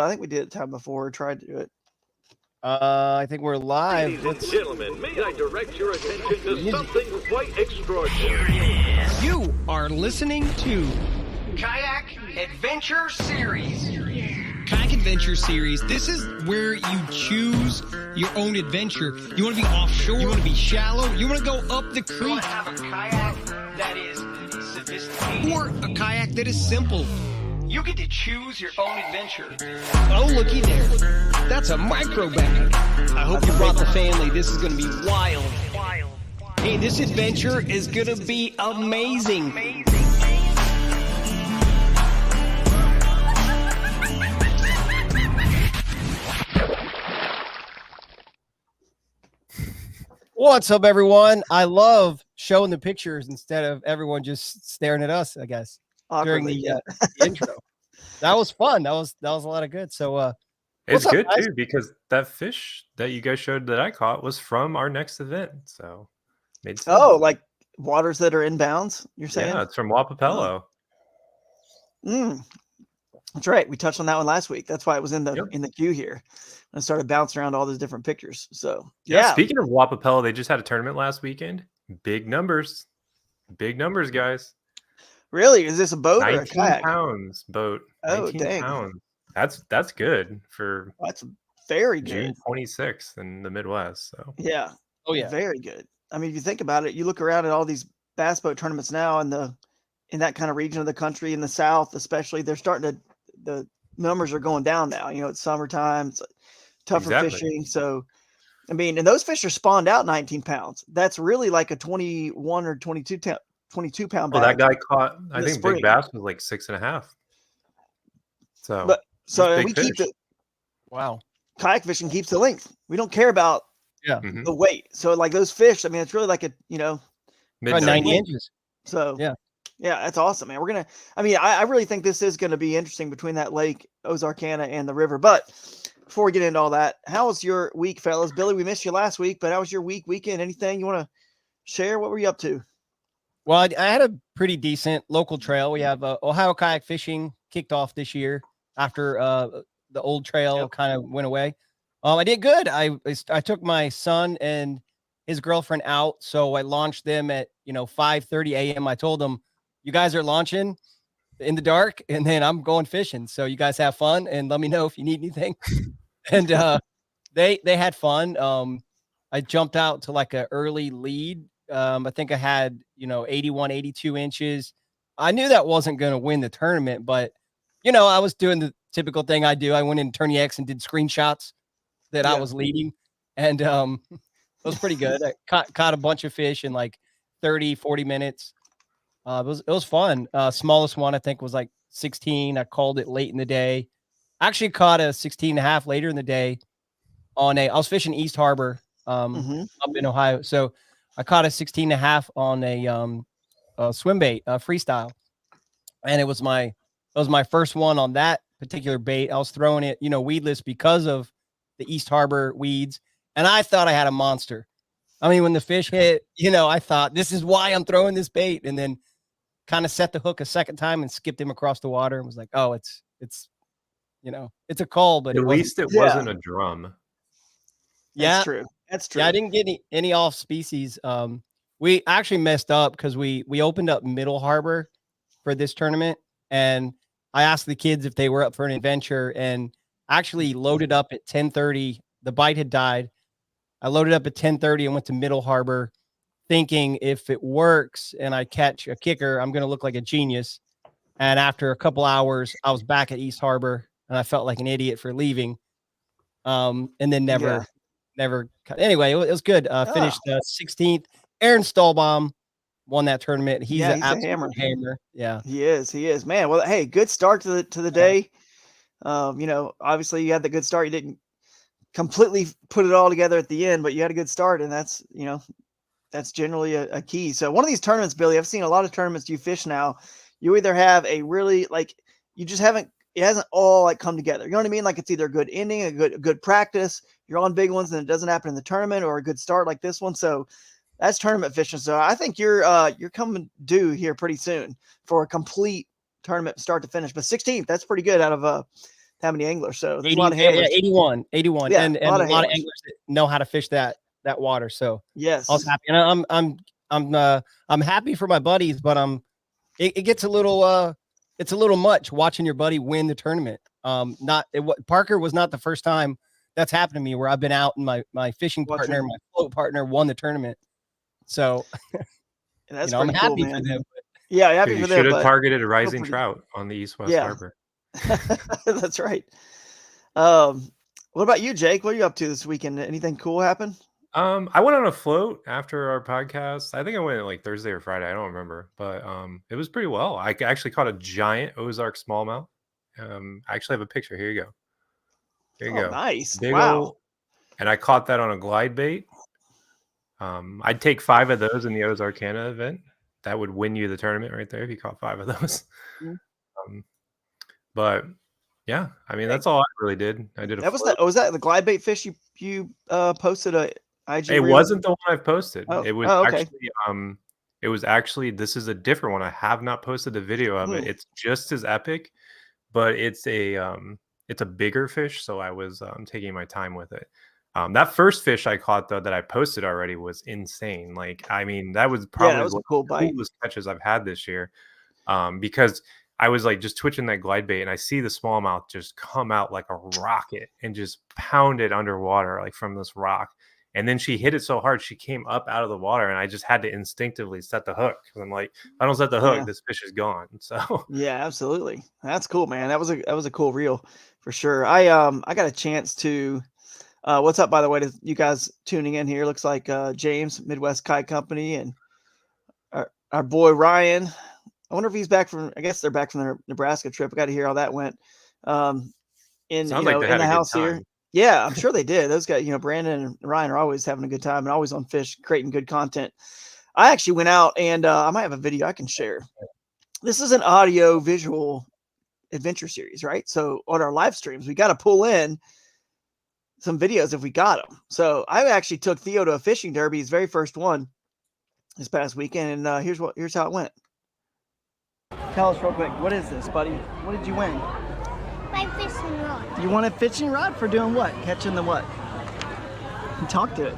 I think we did it time before. Tried to do it. I think we're live. Ladies and gentlemen, may I direct your attention to something quite extraordinary? You are listening to Kayak Adventure Series. Kayak Adventure Series. This is where you choose your own adventure. You want to be offshore? You want to be shallow? You want to go up the creek? You want to have a kayak that is sophisticated? Or a kayak that is simple? You get to choose your own adventure. Oh, looky there. That's a micro bag. I hope you brought the family. This is going to be wild. Hey, this adventure is going to be amazing. What's up, everyone? I love showing the pictures instead of everyone just staring at us, I guess. During the intro. That was fun. That was a lot of good. So it's good too, because that fish that you guys showed that I caught was from our next event. So made sense. Oh, like waters that are inbounds, you're saying? Yeah, it's from Wapapello. That's right. We touched on that one last week. That's why it was in the queue here. And I started bouncing around all those different pictures. So yeah. Speaking of Wapapello, they just had a tournament last weekend. Big numbers, guys. Really? Is this a boat or a kayak? 19 pounds boat. Oh, 19 dang. pounds. That's good for that's very good. June 26th in the Midwest. So yeah. Oh yeah. Very good. I mean, if you think about it, you look around at all these bass boat tournaments now in that kind of region of the country, in the South, especially, they're starting to, the numbers are going down now. You know, it's summertime, it's tougher fishing. So, I mean, and those fish are spawned out 19 pounds. That's really like a 21 or 22 pound well, bag. that guy caught, I think spring. big bass was like 6.5. So we keep it. Wow. Kayak fishing keeps the length. We don't care about the weight. So like those fish, I mean, it's really like a, Mid 90 inches. So yeah, that's awesome, man. I really think this is going to be interesting between that lake, Ozarkana, and the river. But before we get into all that, how was your week, fellas? Billy, we missed you last week, but how was your weekend? Anything you want to share? What were you up to? Well, I had a pretty decent local trail. We have Ohio Kayak Fishing kicked off this year after the old trail kind of went away. I did good. I took my son and his girlfriend out, so I launched them at 5:30 a.m. I told them, you guys are launching in the dark, and then I'm going fishing. So you guys have fun, and let me know if you need anything. And they had fun. I jumped out to like an early lead. I think I had 81, 82 inches. I knew that wasn't going to win the tournament, but I was doing the typical thing I do. I went in Tourney X and did screenshots that I was leading, and it was pretty good. I caught a bunch of fish in like 30, 40 minutes. It was fun. Smallest one I think was like 16. I called it late in the day. I actually caught a 16.5 later in the day I was fishing East Harbor up in Ohio. So I caught a 16.5 on a swim bait, freestyle. And it was my first one on that particular bait. I was throwing it, weedless because of the East Harbor weeds. And I thought I had a monster. I mean, when the fish hit, I thought this is why I'm throwing this bait. And then kind of set the hook a second time and skipped him across the water and was like, oh, it's a call, but at least it wasn't a drum. Yeah, that's true. Yeah, I didn't get any off species. We actually messed up because we opened up Middle Harbor for this tournament, and I asked the kids if they were up for an adventure, and actually loaded up at 10:30. The bite had died. I loaded up at 10:30 and went to Middle Harbor, thinking if it works and I catch a kicker, I'm going to look like a genius. And after a couple hours, I was back at East Harbor, and I felt like an idiot for leaving. And then never. Anyway, it was good. Finished 16th. Aaron Stahlbaum won that tournament. He's an absolute hammer. Yeah, he is, man. Well, hey, good start to the day. Obviously you had the good start. You didn't completely put it all together at the end, but you had a good start, and that's generally a key. So one of these tournaments, Billy, I've seen a lot of tournaments you fish now. You either have a really it hasn't all come together. You know what I mean? Like it's either a good ending, a good practice. You're on big ones and it doesn't happen in the tournament, or a good start like this one. So that's tournament fishing. So I think you're coming due here pretty soon for a complete tournament start to finish. But 16th, that's pretty good out of how many anglers. So there's a lot of yeah, handlers. 81, Yeah, and a lot a of lot of handlers. anglers that know how to fish that water. So Yes. I was happy, and I'm happy for my buddies, but it gets a little it's a little much watching your buddy win the tournament. Parker was not the first time that's happened to me where I've been out and my fishing partner, my float partner won the tournament. So that's I'm pretty happy cool, man. for them. Yeah, happy You for them. should have But targeted a rising trout on the East-West Harbor. That's right. What about you, Jake? What are you up to this weekend? Anything cool happen? I went on a float after our podcast. I think I went like Thursday or Friday. I don't remember, but it was pretty well. I actually caught a giant Ozark smallmouth. I actually have a picture. Here you go. Here you go. Nice. Big Wow. old, and I caught that on a glide bait. I'd take 5 of those in the Ozarkana event. That would win you the tournament right there if you caught 5 of those. But yeah, I mean that's all I really did. I did a float. Was that the glide bait fish you posted a IG It reel? wasn't the one I've posted. Oh. It was Okay. actually this is a different one. I have not posted the video of it. It's just as epic, but it's a bigger fish, so I was taking my time with it. That first fish I caught though that I posted already was insane. Like, I mean, that was probably that was a cool bite. coolest catches I've had this year. Because I was like just twitching that glide bait and I see the smallmouth just come out like a rocket and just pound it underwater like from this rock. And then she hit it so hard she came up out of the water, and I just had to instinctively set the hook. I'm like, if I don't set the hook, this fish is gone. So yeah, absolutely. That's cool, man. That was a cool reel for sure. I got a chance to what's up, by the way, to you guys tuning in here. Looks like James, Midwest Kite Company, and our boy Ryan. I wonder if he's back from. I guess they're back from their Nebraska trip. I got to hear how that went. In the house here. Yeah, I'm sure they did. Those guys, Brandon and Ryan are always having a good time and always on fish, creating good content. I actually went out and I might have a video I can share. This is an audio visual adventure series, right? So on our live streams, we got to pull in some videos if we got them. So I actually took Theo to a fishing derby, his very first one this past weekend. And here's how it went. Tell us real quick, what is this, buddy? What did you win? My fishing rod. You won a fishing rod for doing what? Catching the what? You talk to it.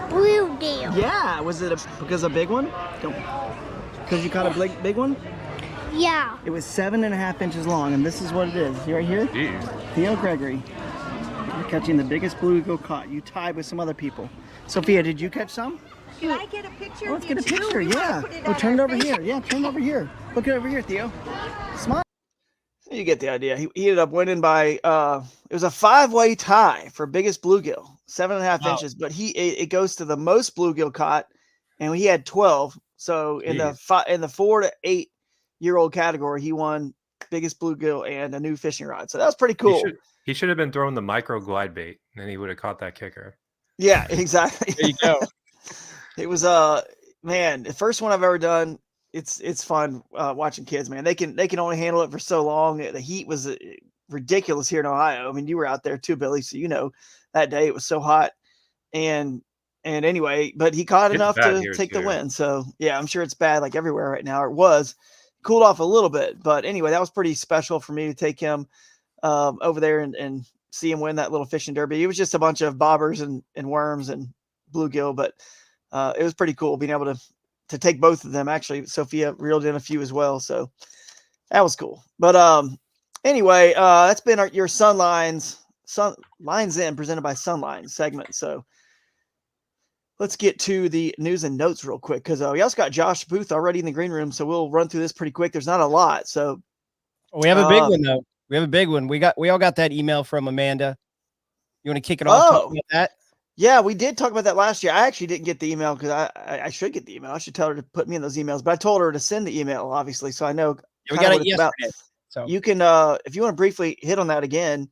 Bluegill. Yeah, was it because a big one? Because you caught a big one? Yeah. It was 7.5 inches long, and this is what it is. You right here? Jeez. Theo Gregory. You're catching the biggest bluegill caught. You tied with some other people. Sophia, did you catch some? Can I get a picture? Oh, let's get a picture, yeah. Turn it over here. Yeah, turn it over here. Look it over here, Theo. Smile. You get the idea. He ended up winning by it was a 5-way tie for biggest bluegill, 7.5 inches. But it goes to the most bluegill caught, and he had 12. So in the 4 to 8 year old category, he won biggest bluegill and a new fishing rod. So that was pretty cool. He should have been throwing the micro glide bait, and then he would have caught that kicker. Yeah, exactly. There you go. It was man, the first one I've ever done. It's fun watching kids, man. They can only handle it for so long. The heat was ridiculous here in Ohio. I mean, you were out there too, Billy, so that day it was so hot. And anyway, but he caught enough to take the win. So yeah, I'm sure it's bad like everywhere right now. It was cooled off a little bit, but anyway, that was pretty special for me to take him over there and see him win that little fishing derby. It was just a bunch of bobbers and worms and bluegill, but it was pretty cool being able to take both of them. Actually, Sophia reeled in a few as well, so that was cool. But anyway, that's been your Lines In presented by Sunline segment. So let's get to the news and notes real quick, because we also got Josh Boothe already in the green room, so we'll run through this pretty quick. There's not a lot, so we have a big one though. We have a big one. We all got that email from Amanda. You want to kick it off? Talk about that? Yeah, we did talk about that last year. I actually didn't get the email because I should get the email. I should tell her to put me in those emails, but I told her to send the email, obviously, so I know. Yeah, we got it yesterday. So you can, if you want to briefly hit on that again,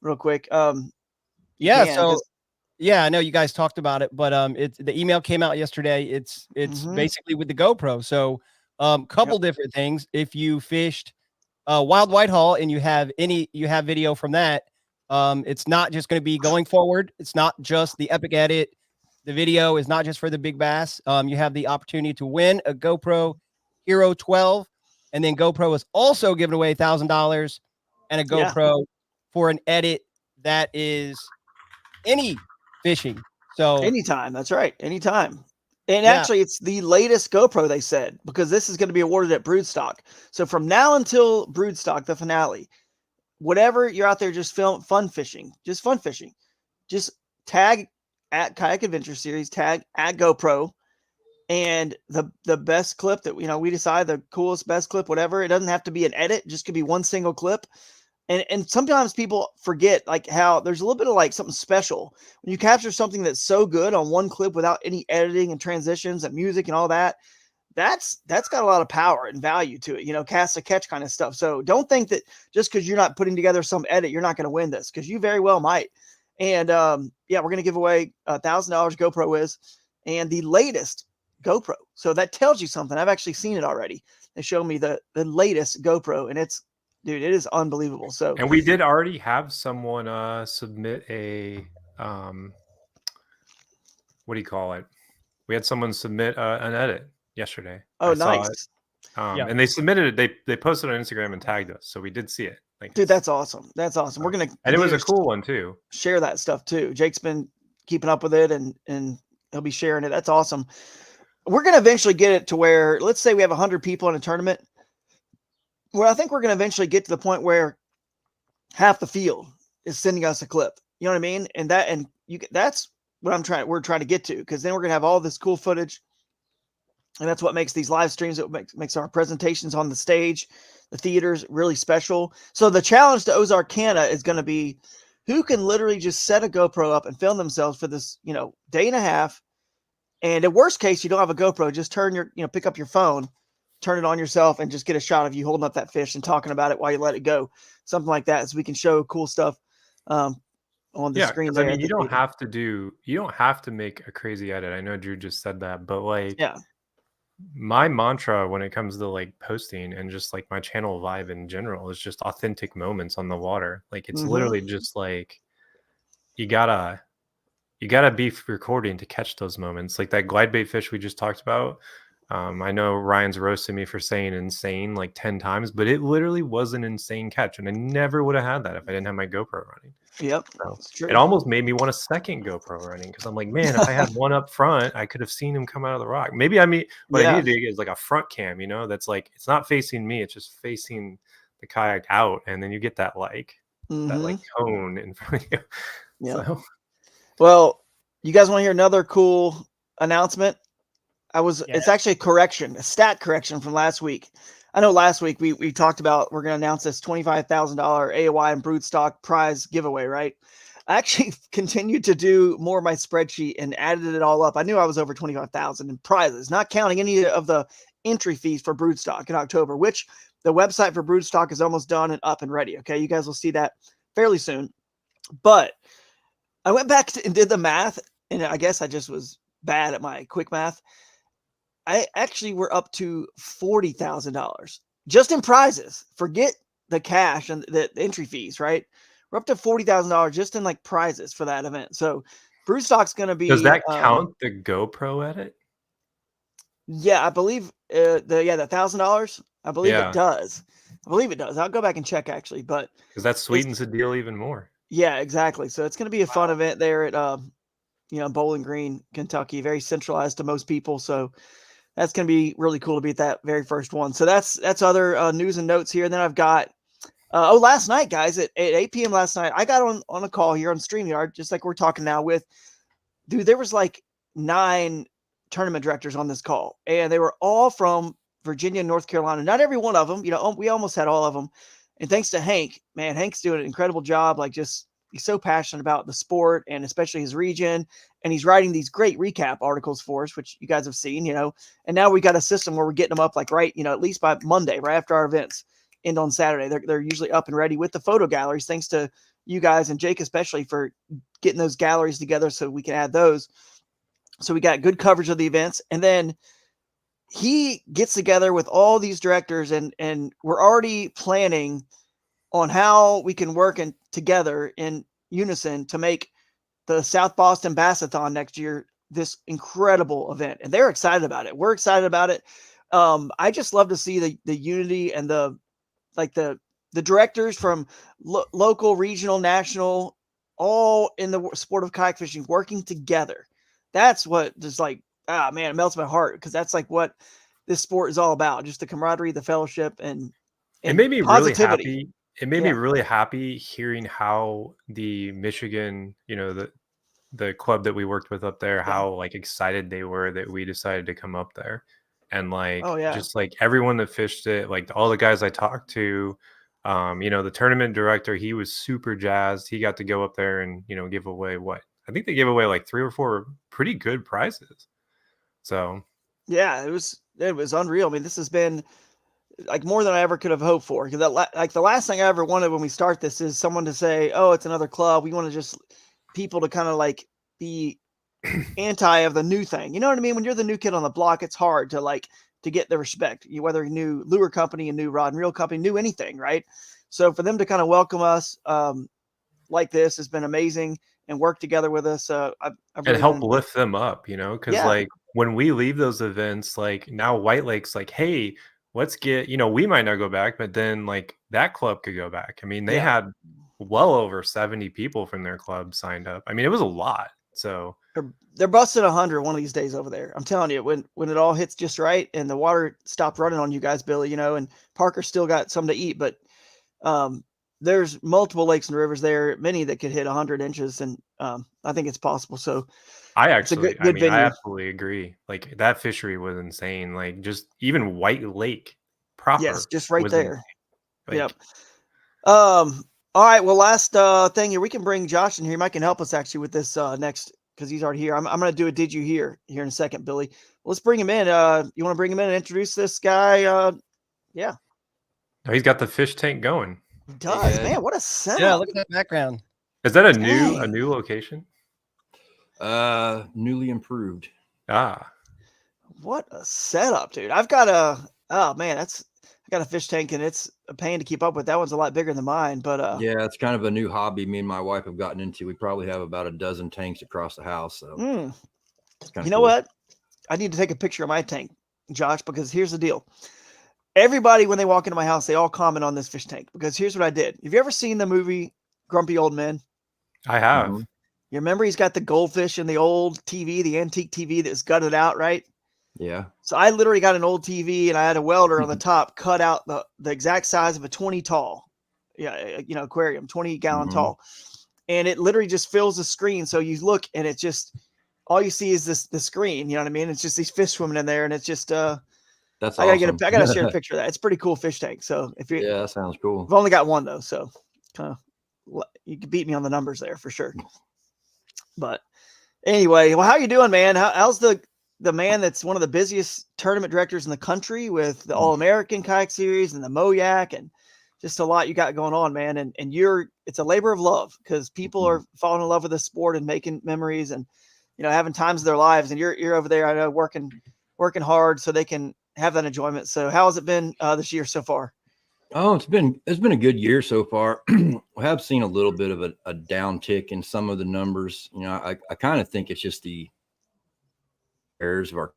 real quick. I know you guys talked about it, but the email came out yesterday. It's basically with the GoPro. So couple different things. If you fished Wild Whitehall and you have video from that. It's not just going to be going forward. It's not just the epic edit. The video is not just for the big bass. You have the opportunity to win a GoPro Hero 12, and then GoPro is also giving away $1,000 and a GoPro for an edit that is any fishing. So Anytime. That's right. Anytime. And Yeah. actually, it's the latest GoPro, they said, because this is going to be awarded at Broodstock. So from now until Broodstock, the finale, whatever you're out there just fun fishing, just tag at Kayak Adventure Series, tag at GoPro, and the best clip that, we decide, the coolest, best clip, whatever. It doesn't have to be an edit, just could be one single clip. And sometimes people forget like how there's a little bit of like something special when you capture something that's so good on one clip without any editing and transitions and music and all that. That's got a lot of power and value to it, cast to catch kind of stuff. So don't think that just because you're not putting together some edit, you're not going to win this, because you very well might. And we're going to give away $1,000 GoPro is, and the latest GoPro. So that tells you something. I've actually seen it already. They showed me the latest GoPro, and dude, it is unbelievable. So, and we did already have someone submit a what do you call it? We had someone submit an edit yesterday. oh, I saw nice. it. And they submitted it. They posted on Instagram and tagged us, so we did see it. Dude, that's awesome. That's awesome. We're gonna, and it was a cool one too. Share that stuff too. Jake's been keeping up with it, and he'll be sharing it. That's awesome. We're gonna eventually get it to where, let's say we have 100 people in a tournament. Well, I think we're gonna eventually get to the point where half the field is sending us a clip. You know what I mean? And that's what we're trying to get to, because then we're gonna have all this cool footage. And that's what makes these live streams, it makes our presentations on the stage, the theaters, really special. So the challenge to Ozarkana is going to be who can literally just set a GoPro up and film themselves for this, day and a half. And in worst case, you don't have a GoPro, just pick up your phone, turn it on yourself, and just get a shot of you holding up that fish and talking about it while you let it go. Something like that, so we can show cool stuff on the screen there. I mean, you don't have to make a crazy edit. I know Drew just said that, but my mantra when it comes to like posting and just like my channel vibe in general is just authentic moments on the water. Like it's literally just like you gotta be recording to catch those moments. Like that glide bait fish we just talked about. I know Ryan's roasted me for saying insane like 10 times, but it literally was an insane catch, and I never would have had that if I didn't have my GoPro running. Yep, so that's true. It almost made me want a second GoPro running, because I'm like, man, if I had one up front, I could have seen him come out of the rock. Maybe I need to get is like a front cam, that's like, it's not facing me, it's just facing the kayak out, and then you get that that like cone in front of you. Yeah. So. Well, you guys want to hear another cool announcement? It's actually a stat correction from last week. I know last week we talked about, we're going to announce this $25,000 AOI and Broodstock prize giveaway, right? I actually continued to do more of my spreadsheet and added it all up. I knew I was over 25,000 in prizes, not counting any of the entry fees for Broodstock in October, which the website for Broodstock is almost done and up and ready. Okay. You guys will see that fairly soon. But I went back and did the math, and I guess I just was bad at my quick math. I actually were up to $40,000 just in prizes. Forget the cash and the entry fees, right? We're up to $40,000 just in like prizes for that event. So Broodstock's going to be. Does that count the GoPro edit? Yeah, I believe the $1,000. I believe it does. I'll go back and check actually, but because that sweetens the deal even more. Yeah, exactly. So it's going to be a fun event there at Bowling Green, Kentucky, very centralized to most people. So that's going to be really cool to be at that very first one. So that's other news and notes here. And then I've got, last night, guys, at 8 p.m. last night, I got on a call here on StreamYard, just like we're talking now with, dude, there was like 9 tournament directors on this call, and they were all from Virginia and North Carolina. Not every one of them, we almost had all of them. And thanks to Hank, man, Hank's doing an incredible job. Like, just, he's so passionate about the sport and especially his region. And he's writing these great recap articles for us, which you guys have seen, and now we got a system where we're getting them up like right, at least by Monday, right after our events end on Saturday. They're usually up and ready with the photo galleries. Thanks to you guys and Jake, especially, for getting those galleries together so we can add those. So we got good coverage of the events. And then he gets together with all these directors, and we're already planning on how we can work together in unison to make the South Boston Bassathon next year this incredible event. And they're excited about it. We're excited about it. I just love to see the unity and the the directors from local, regional, national, all in the sport of kayak fishing working together. That's what just like, man, it melts my heart, because that's like what this sport is all about. Just the camaraderie, the fellowship, and It made me really positivity. happy. It made me really happy hearing how the Michigan, the club that we worked with up there, how like excited they were that we decided to come up there. And like, just like everyone that fished it, like all the guys I talked to, the tournament director, he was super jazzed. He got to go up there and, give away I think they gave away like 3 or 4 pretty good prizes. So yeah, it was unreal. I mean, this has been like more than I ever could have hoped for. Because like the last thing I ever wanted when we start this is someone to say, "Oh, it's another club." We want to just people to kind of like be anti of the new thing. You know what I mean? When you're the new kid on the block, it's hard to get the respect. Whether a new lure company, a new rod and reel company, new anything, right? So for them to kind of welcome us like this has been amazing, and work together with us. I've really help lift them up, because like when we leave those events, like now White Lake's like, hey, let's get, we might not go back, but then like that club could go back. I mean, they had well over 70 people from their club signed up. I mean, it was a lot. So they're busting 100 one of these days over there. I'm telling you, when it all hits just right and the water stopped running on you guys, Billy, and Parker still got some to eat, but there's multiple lakes and rivers there, many that could hit 100 inches, and I think it's possible. So I absolutely agree. Like that fishery was insane. Like just even White Lake proper. Yes, just right there. Yep. All right. Well, last thing here, we can bring Josh in here. Mike can help us actually with this next, because he's already here. I'm going to do a Did You Hear here in a second, Billy. Well, let's bring him in. You want to bring him in and introduce this guy? Yeah. Oh, he's got the fish tank going. He does, man. What a setup. Yeah, look at that background. Is that a new location? Newly improved. What a setup, dude. I got a fish tank, and it's a pain to keep up with. That one's a lot bigger than mine, but yeah, it's kind of a new hobby me and my wife have gotten into. We probably have about a dozen tanks across the house. So you know what? I need to take a picture of my tank, Josh, because here's the deal. Everybody, when they walk into my house, they all comment on this fish tank, because here's what I did. Have you ever seen the movie Grumpy Old Men? I have. You remember he's got the goldfish in the old TV, the antique TV that was gutted out, right? Yeah. So I literally got an old TV, and I had a welder on the top cut out the exact size of a 20 tall, aquarium, 20-gallon tall. And it literally just fills the screen. So you look, and it's just, all you see is the screen. You know what I mean? It's just these fish swimming in there, and it's just, that's I awesome. I gotta share a picture of that. It's a pretty cool fish tank. So that sounds cool. I've only got one though, so you can beat me on the numbers there for sure. But anyway, well, how you doing, man? How's the man that's one of the busiest tournament directors in the country with the All-American Kayak Series and the MoYak, and just a lot you got going on, man. And it's a labor of love, because people are falling in love with the sport and making memories and having times of their lives. And you're over there, I know, working hard so they can have that enjoyment. So how has it been this year so far? Oh, it's been a good year so far. We have seen a little bit of a downtick in some of the numbers. I kind of think it's just the errors of our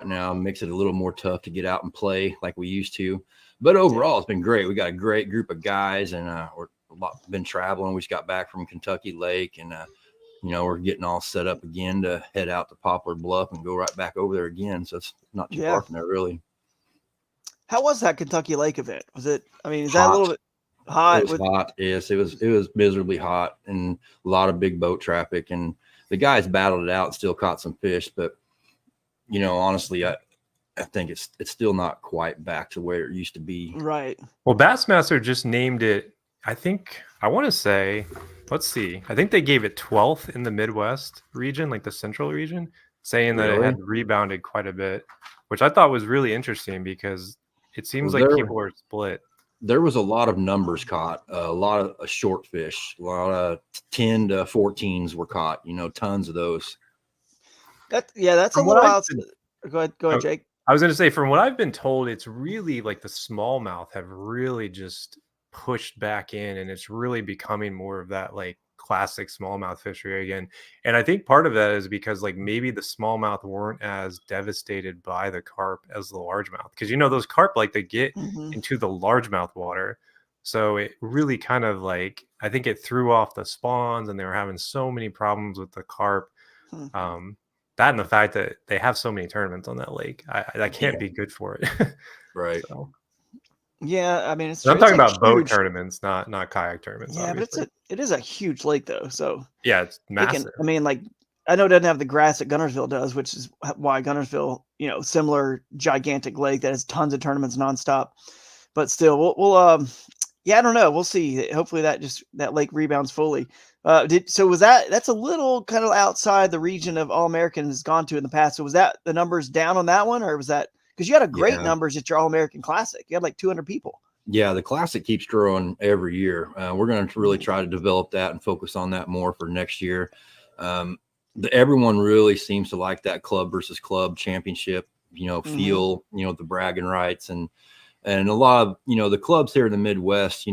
now makes it a little more tough to get out and play like we used to. But overall, it's been great. We got a great group of guys, and been traveling. We just got back from Kentucky Lake, and we're getting all set up again to head out to Poplar Bluff and go right back over there again. So it's not too far from there, really. How was that Kentucky Lake event? Was it? I mean, is that a little bit hot? It was hot. Yes, it was miserably hot, and a lot of big boat traffic. And the guys battled it out and still caught some fish. But honestly, I think it's still not quite back to where it used to be. Right. Well, Bassmaster just named it. I want to say, let's see. I think they gave it 12th in the Midwest region, like the central region, saying that it had rebounded quite a bit, which I thought was really interesting, because it seems like people are split. There was a lot of numbers caught, a lot of short fish, a lot of 10 to 14s were caught, tons of those. That's a little wild. Go ahead, Jake. I was going to say, from what I've been told, it's really like the smallmouth have really just pushed back in, and it's really becoming more of that like classic smallmouth fishery again. And I think part of that is because like maybe the smallmouth weren't as devastated by the carp as the largemouth, because those carp, like they get into the largemouth water, So it really kind of like, I think it threw off the spawns, and they were having so many problems with the carp. That and the fact that they have so many tournaments on that lake, that can't be good for it. Right. So, Yeah, I mean, it's I'm true. talking It's a about boat huge- tournaments, not kayak tournaments. Yeah, obviously. but it is a huge lake though. So Yeah, it's it massive. can, I mean, like I know it doesn't have the grass that Gunnersville does, which is why Gunnersville, similar gigantic lake that has tons of tournaments nonstop. But still, we'll yeah, I don't know. We'll see. Hopefully that lake rebounds fully. Was that's a little kind of outside the region of All American has gone to in the past. So was that the numbers down on that one, or was that because you had a great Yeah. numbers at your All American Classic? You had like 200 people. Yeah, the classic keeps growing every year. We're going to really try to develop that and focus on that more for next year. Everyone really seems to like that club versus club championship, feel, the bragging rights and a lot of, the clubs here in the Midwest,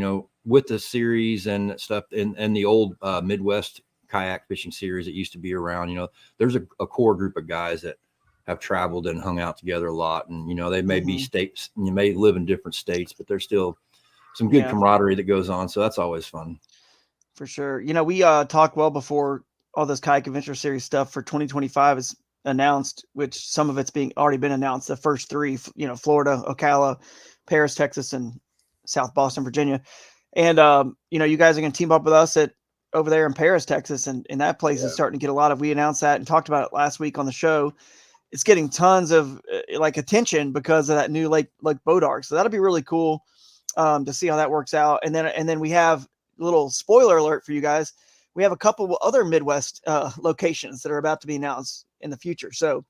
with the series and stuff and the old Midwest kayak fishing series that used to be around, there's a core group of guys that have traveled and hung out together a lot. And, they may be states, you may live in different states, but there's still some good camaraderie that goes on. So that's always fun. For sure. We talked well before all this Kayak Adventure Series stuff for 2025 is announced, which some of it's already been announced. The first three, Florida, Ocala, Paris, Texas, and South Boston, Virginia. And, you guys are going to team up with us over there in Paris, Texas. And that place is starting to get a lot of, we announced that and talked about it last week on the show. It's getting tons of attention because of that new Lake Bodark. So that'll be really cool to see how that works out. And then we have a little spoiler alert for you guys. We have a couple of other Midwest locations that are about to be announced in the future. So,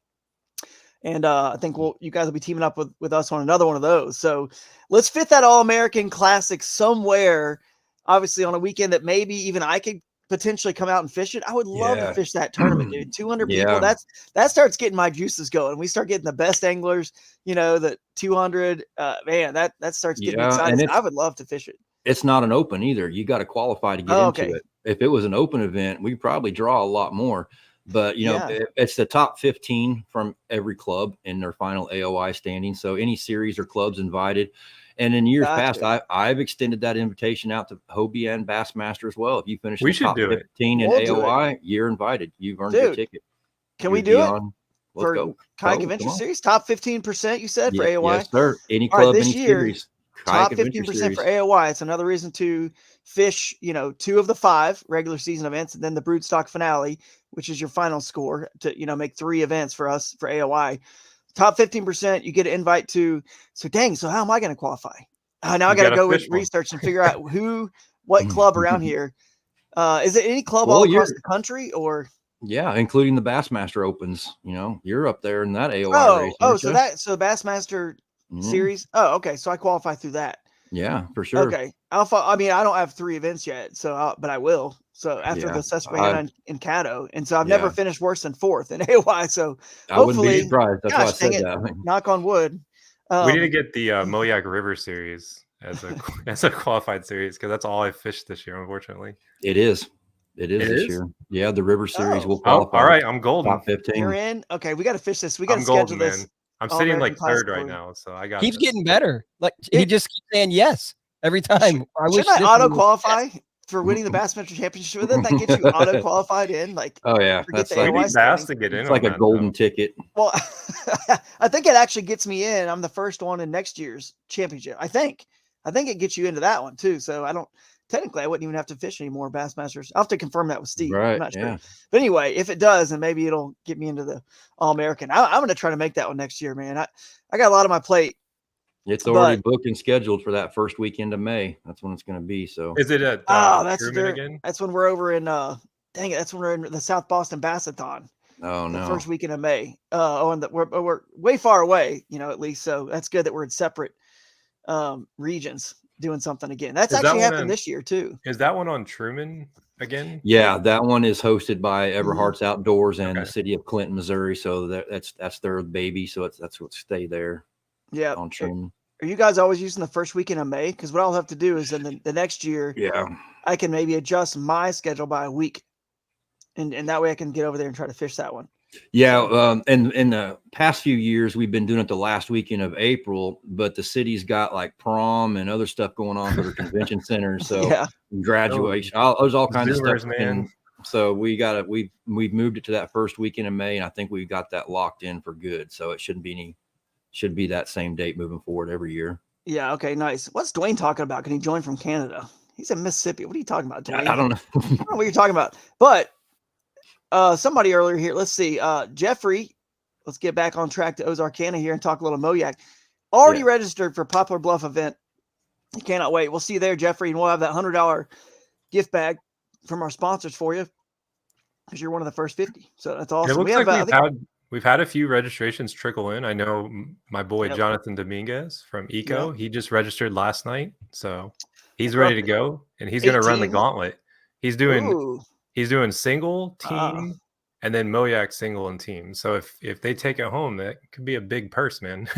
and I think you guys will be teaming up with us on another one of those. So let's fit that All-American Classic somewhere, obviously on a weekend that maybe even I could potentially come out and fish it. I would love to fish that tournament, dude. 200 people. That starts getting my juices going. We start getting the best anglers, the 200, man, that starts getting me excited. I would love to fish it. It's not an open either. You got to qualify to get into it. If it was an open event, we'd probably draw a lot more, but it's the top 15 from every club in their final AOI standing. So any series or clubs invited. And in years past, I've extended that invitation out to Hobie and Bassmaster as well. If you finish the top 15 in AOI, you're invited. You've earned your ticket. Can we do it for Kayak Adventure Series? Top 15%, you said, for AOI? Yes, sir. Any club, any series. Top 15% for AOI. It's another reason to fish, 2 of the 5 regular season events, and then the Broodstock finale, which is your final score to, make 3 events for us for AOI. Top 15%, you get an invite to. So how am I going to qualify? Now I got to go with research and figure out what club around here. Is it any club all across the country or? Yeah, including the Bassmaster Opens. You're up there in that AOI race. So the Bassmaster series. Oh, okay. So I qualify through that. Yeah, for sure. Okay. I mean, I don't have 3 events yet, but I will. So after the Susquehanna and Caddo, and so I've never finished worse than 4th in AOI. So I wouldn't be surprised. That's why I said that. Knock on wood. We need to get the MoYak River series as a qualified series because that's all I fished this year. Unfortunately, it is this year. Yeah, the River series will qualify. All right, I'm golden. Top 15. You're in. Okay, we got to fish this. We got to schedule this. Man. I'm sitting like 3rd right now, so I got. Keeps getting better. Like he just keeps saying yes every time. Shouldn't I auto qualify for winning the Bassmaster Championship? Then that gets you auto qualified in. Like, oh yeah, that's like Bass to get in. It's like a golden ticket. Well, I think it actually gets me in. I'm the first one in next year's championship. I think it gets you into that one too. So I wouldn't even have to fish any more Bassmasters. I'll have to confirm that with Steve. Right, I'm not sure. But anyway, if it does, then maybe it'll get me into the All-American. I'm going to try to make that one next year, man. I got a lot on my plate. It's already booked and scheduled for that first weekend of May. That's when it's going to be. So is it at Truman again? That's when we're over in that's when we're in the South Boston Bassathon. Oh no. The first weekend of May. We're way far away, at least. So that's good that we're in separate regions doing something again. That's actually happened this year too. Is that one on Truman again? Yeah, that one is hosted by Everhart's Outdoors and the city of Clinton, Missouri. So that's their baby. So that's what stay there. Yeah. On Truman. Are you guys always using the first weekend of May? Because what I'll have to do is in the next year, I can maybe adjust my schedule by a week, and that way I can get over there and try to fish that one. Yeah, and in the past few years, we've been doing it the last weekend of April, but the city's got like prom and other stuff going on for their convention centers. So Yeah. graduation, there's all kinds of Zoomers, stuff. man. And so we've moved it to that first weekend of May, and I think we've got that locked in for good. So it should be that same date moving forward every year. Yeah. Okay. Nice. What's Dwayne talking about? Can he join from Canada? He's in Mississippi. What are you talking about, Dwayne? I don't know. I don't know what you're talking about. But somebody earlier here, let's see. Jeffrey, let's get back on track to Ozarkana here and talk a little MoYak. Already registered for Poplar Bluff event. You cannot wait. We'll see you there, Jeffrey, and we'll have that $100 gift bag from our sponsors for you because you're one of the first 50. So that's awesome. It looks like we've had a few registrations trickle in. I know my boy Jonathan Dominguez from Eco. He just registered last night, so he's ready to go, and he's going to run the gauntlet. He's doing single, team, and then MoYak single and team. So if they take it home, that could be a big purse, man.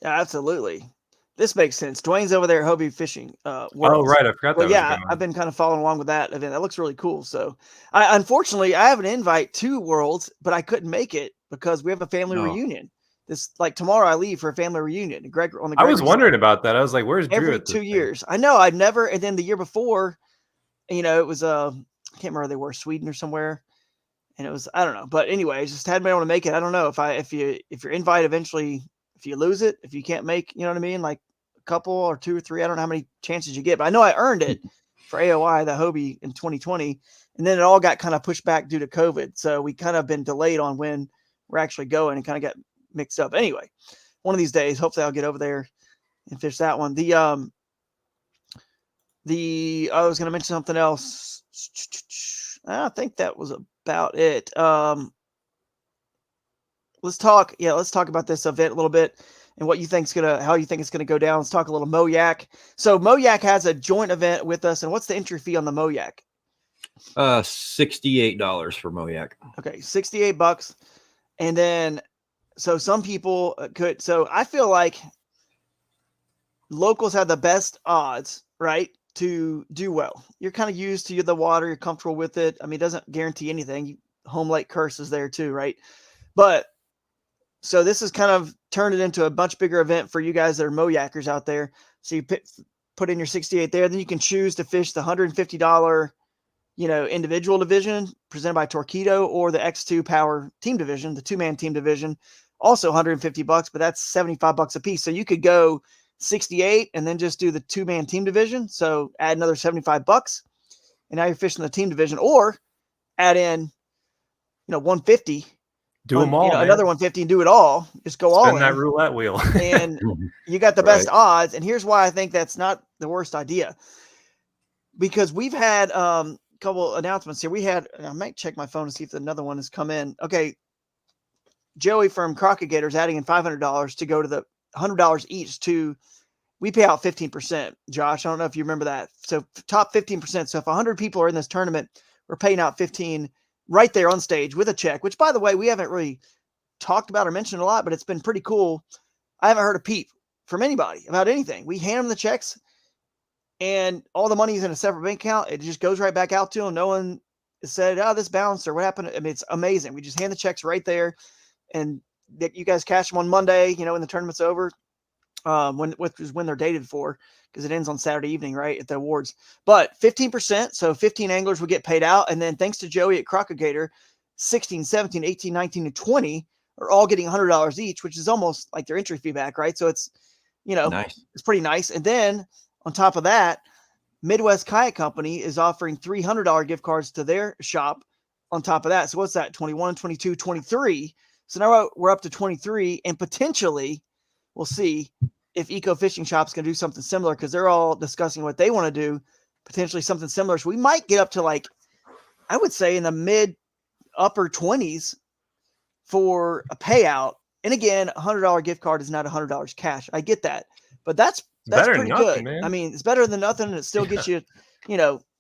Yeah, absolutely. This makes sense. Dwayne's over there at Hobie Fishing. Oh, right. I forgot that. Yeah, I've been kind of following along with that event. That looks really cool. So, unfortunately, I have an invite to Worlds, but I couldn't make it because we have a family reunion. This tomorrow I leave for a family reunion. I was wondering about that. I was like, "Where's Drew?" Every 2 years. I know. I've never. And then the year before, it was I can't remember, they were Sweden or somewhere, and it was, I don't know. But anyway, I just hadn't been able to make it. I don't know if your invite eventually, if you lose it, if you can't make, you know what I mean, like a couple or 2 or 3, I don't know how many chances you get, but I know I earned it for AOI, the Hobie, in 2020, and then it all got kind of pushed back due to COVID. So we kind of been delayed on when we're actually going and kind of got mixed up. Anyway, one of these days, hopefully I'll get over there and fish that one. I was going to mention something else. I think that was about it. Let's talk about this event a little bit and how you think it's gonna go down. Let's talk a little MoYak. So MoYak has a joint event with us, and what's the entry fee on the MoYak? $68 for MoYak. Okay, $68. And then, so some people could. So I feel like locals have the best odds, right, to do well. You're kind of used to the water, you're comfortable with it. I mean, it doesn't guarantee anything. Home lake curse is there too, right? But so this has kind of turned it into a much bigger event for you guys that are MoYakers out there. So you put in your 68 there, then you can choose to fish the $150, individual division presented by Torqeedo, or the X2 Power team division, the 2-man team division, also $150, but that's $75 a piece. So you could go 68 and then just do the 2-man team division. So add another $75, and now you're fishing the team division, or add in, 150. Do them all, another 150 and do it all. Just go all in that roulette wheel, and you got the best odds. And here's why I think that's not the worst idea, because we've had a couple announcements here. I might check my phone to see if another one has come in. Okay, Joey from Crockett Gator is adding in $500 to go to the $100 each to. We pay out 15%. Josh, I don't know if you remember that. So top 15%. So if 100 people are in this tournament, we're paying out 15 right there on stage with a check, which, by the way, we haven't really talked about or mentioned a lot, but it's been pretty cool. I haven't heard a peep from anybody about anything. We hand them the checks, and all the money is in a separate bank account. It just goes right back out to them. No one said, "Oh, this bounced," or "What happened?" I mean, it's amazing. We just hand the checks right there, and you guys cash them on Monday, when the tournament's over, which is when they're dated for, because it ends on Saturday evening, right, at the awards. But 15%, so 15 anglers will get paid out. And then thanks to Joey at Crockett Gator, 16, 17, 18, 19, and 20 are all getting $100 each, which is almost like their entry fee back, right? So it's, nice. It's pretty nice. And then on top of that, Midwest Kayak Company is offering $300 gift cards to their shop on top of that. So what's that? 21, 22, 23. So now we're up to 23, and potentially we'll see if Eco Fishing Shop's going to do something similar, because they're all discussing what they want to do, potentially something similar. So we might get up to, like, I would say in the mid upper 20s for a payout. And again, $100 gift card is not $100 cash. I get that, but that's pretty good. Man. I mean, it's better than nothing, and it still gets you,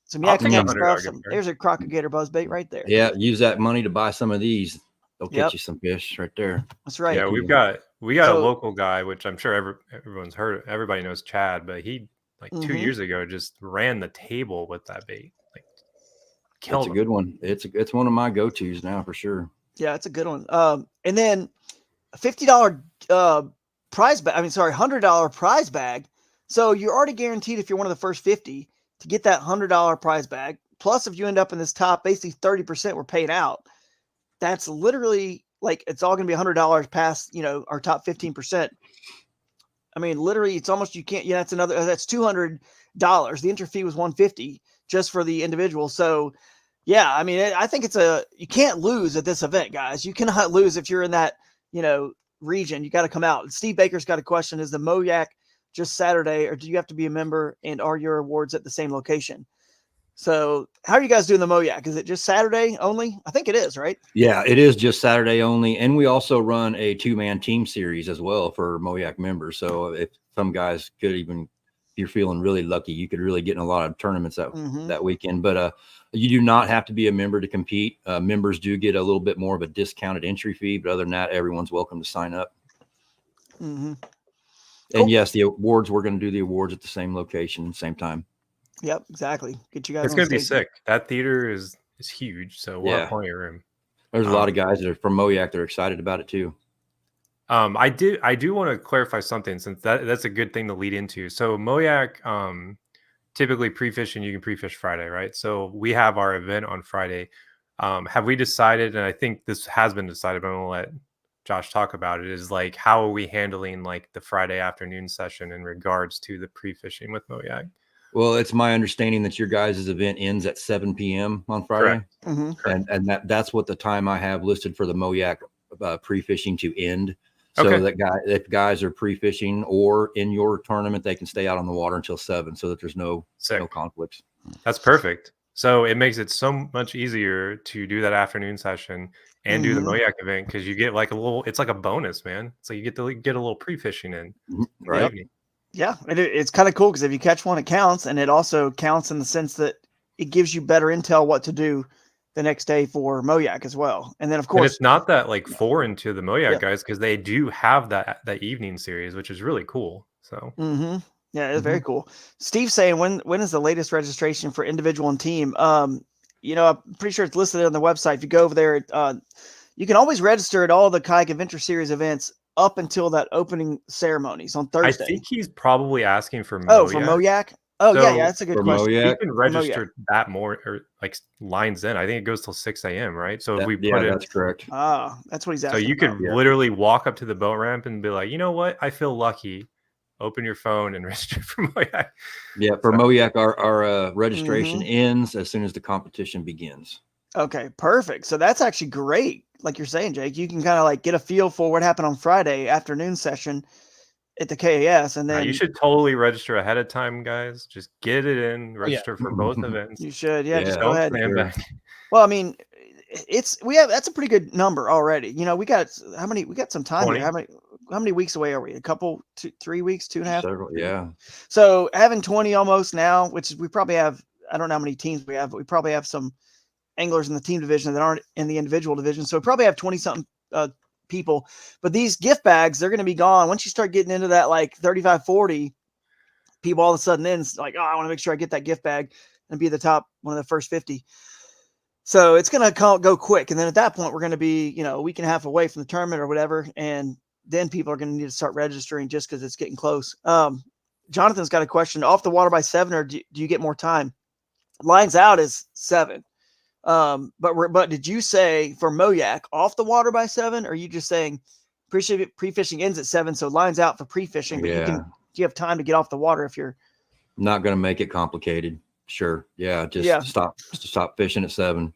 some yak stuff. There's a Crockett Gator buzz bait right there. Yeah, use that money to buy some of these. They'll get you some fish right there. That's right. Yeah, we got a local guy, which I'm sure everyone's heard. Everybody knows Chad, but he 2 years ago just ran the table with that bait. It's a good one. It's one of my go-tos now for sure. Yeah, it's a good one. And then a $50 prize bag. I mean, sorry, $100 prize bag. So you're already guaranteed if you're one of the first 50 to get that $100 prize bag. Plus, if you end up in this top, basically 30% we're paying out. That's literally like it's all going to be $100 past, our top 15%. I mean, literally, it's almost you can't. Yeah, that's $200. The entry fee was $150 just for the individual. So, yeah, I mean, I think you can't lose at this event, guys. You cannot lose if you're in that region. You got to come out. Steve Baker's got a question: is the MoYak just Saturday, or do you have to be a member? And are your awards at the same location? So, how are you guys doing the MoYak? Is it just Saturday only? I think it is, right? Yeah, it is just Saturday only. And we also run a 2-man team series as well for MoYak members. So if some guys could even, if you're feeling really lucky, you could really get in a lot of tournaments that weekend. But you do not have to be a member to compete. Members do get a little bit more of a discounted entry fee. But other than that, everyone's welcome to sign up. Mm-hmm. And yes, the awards, we're going to do the awards at the same location, same time. Yep, exactly. Get you guys. It's going to be sick. That theater is huge, so we'll have plenty of room. There's a lot of guys that are from MoYak that are excited about it too. I do want to clarify something, since that's a good thing to lead into. So MoYak, typically pre-fishing, you can pre-fish Friday, right? So we have our event on Friday. Have we decided, and I think this has been decided, but I'm going to let Josh talk about it, is like, how are we handling like the Friday afternoon session in regards to the pre-fishing with MoYak? Well, it's my understanding that your guys' event ends at 7 p.m. on Friday. Mm-hmm. And that's what the time I have listed for the MoYak pre-fishing to end. So if guys are pre-fishing or in your tournament, they can stay out on the water until 7, so that there's no conflicts. That's perfect. So it makes it so much easier to do that afternoon session and do the MoYak event, because you get like it's like a bonus, man. So you get to get a little pre-fishing in. Right. Yeah, it's kind of cool because if you catch one, it counts, and it also counts in the sense that it gives you better intel what to do the next day for MoYak as well. And then, of course, and it's not that like foreign to the MoYak guys, because they do have that evening series, which is really cool. So yeah, it's very cool. Steve's saying, when is the latest registration for individual and team? I'm pretty sure it's listed on the website. If you go over there, you can always register at all the Kayak Adventure Series events up until that opening ceremonies on Thursday. I think he's probably asking for MoYak. Oh, for MoYak? Oh, so yeah, that's a good question. MoYak, you can register that more, or like lines in. I think it goes till 6 a.m., right? So if we put it, that's correct. That's what he's asking. So you could literally walk up to the boat ramp and be like, you know what? I feel lucky. Open your phone and register for MoYak. Yeah, for MoYak, our registration ends as soon as the competition begins. Okay, perfect. So that's actually great. Like you're saying, Jake, you can kind of like get a feel for what happened on Friday afternoon session at the KAS, and then you should totally register ahead of time, guys. Just get it in, register for both events. You should, just go ahead. Well, I mean, that's a pretty good number already. We got some time here. How many weeks away are we? A couple, 3 weeks, 2.5? Several, yeah. So having 20 almost now, which is, we probably have, I don't know how many teams we have, but we probably have some anglers in the team division that aren't in the individual division. So we probably have 20 something people, but these gift bags, they're going to be gone. Once you start getting into that, like 35, 40 people, all of a sudden then it's like, I want to make sure I get that gift bag and be the top, one of the first 50. So it's going to go quick. And then at that point, we're going to be, a week and a half away from the tournament or whatever. And then people are going to need to start registering just because it's getting close. Jonathan's got a question. Off the water by 7, or do you get more time? Lines out is 7. But did you say for MoYak off the water by 7, or are you just saying pre-fishing ends at 7, so lines out for pre-fishing, but you have time to get off the water if you're not going to make it complicated? Sure. Yeah. Just stop fishing at 7.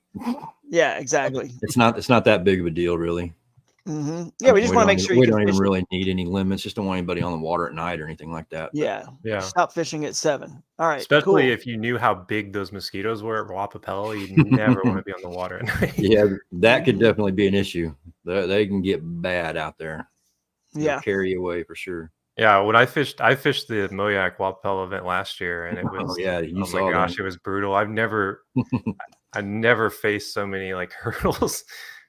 Yeah, exactly. It's not that big of a deal, really. Yeah, we just want to make sure we don't even really need any limits. Just don't want anybody on the water at night or anything like that. Yeah. Stop fishing at 7. All right. Especially if you knew how big those mosquitoes were at Wapapella, you'd never want to be on the water at night. Yeah, that could definitely be an issue. They can get bad out there. They'll carry you away for sure. Yeah, when I fished the MoYak Wapapella event last year, and it was my gosh, it was brutal. I never faced so many like hurdles.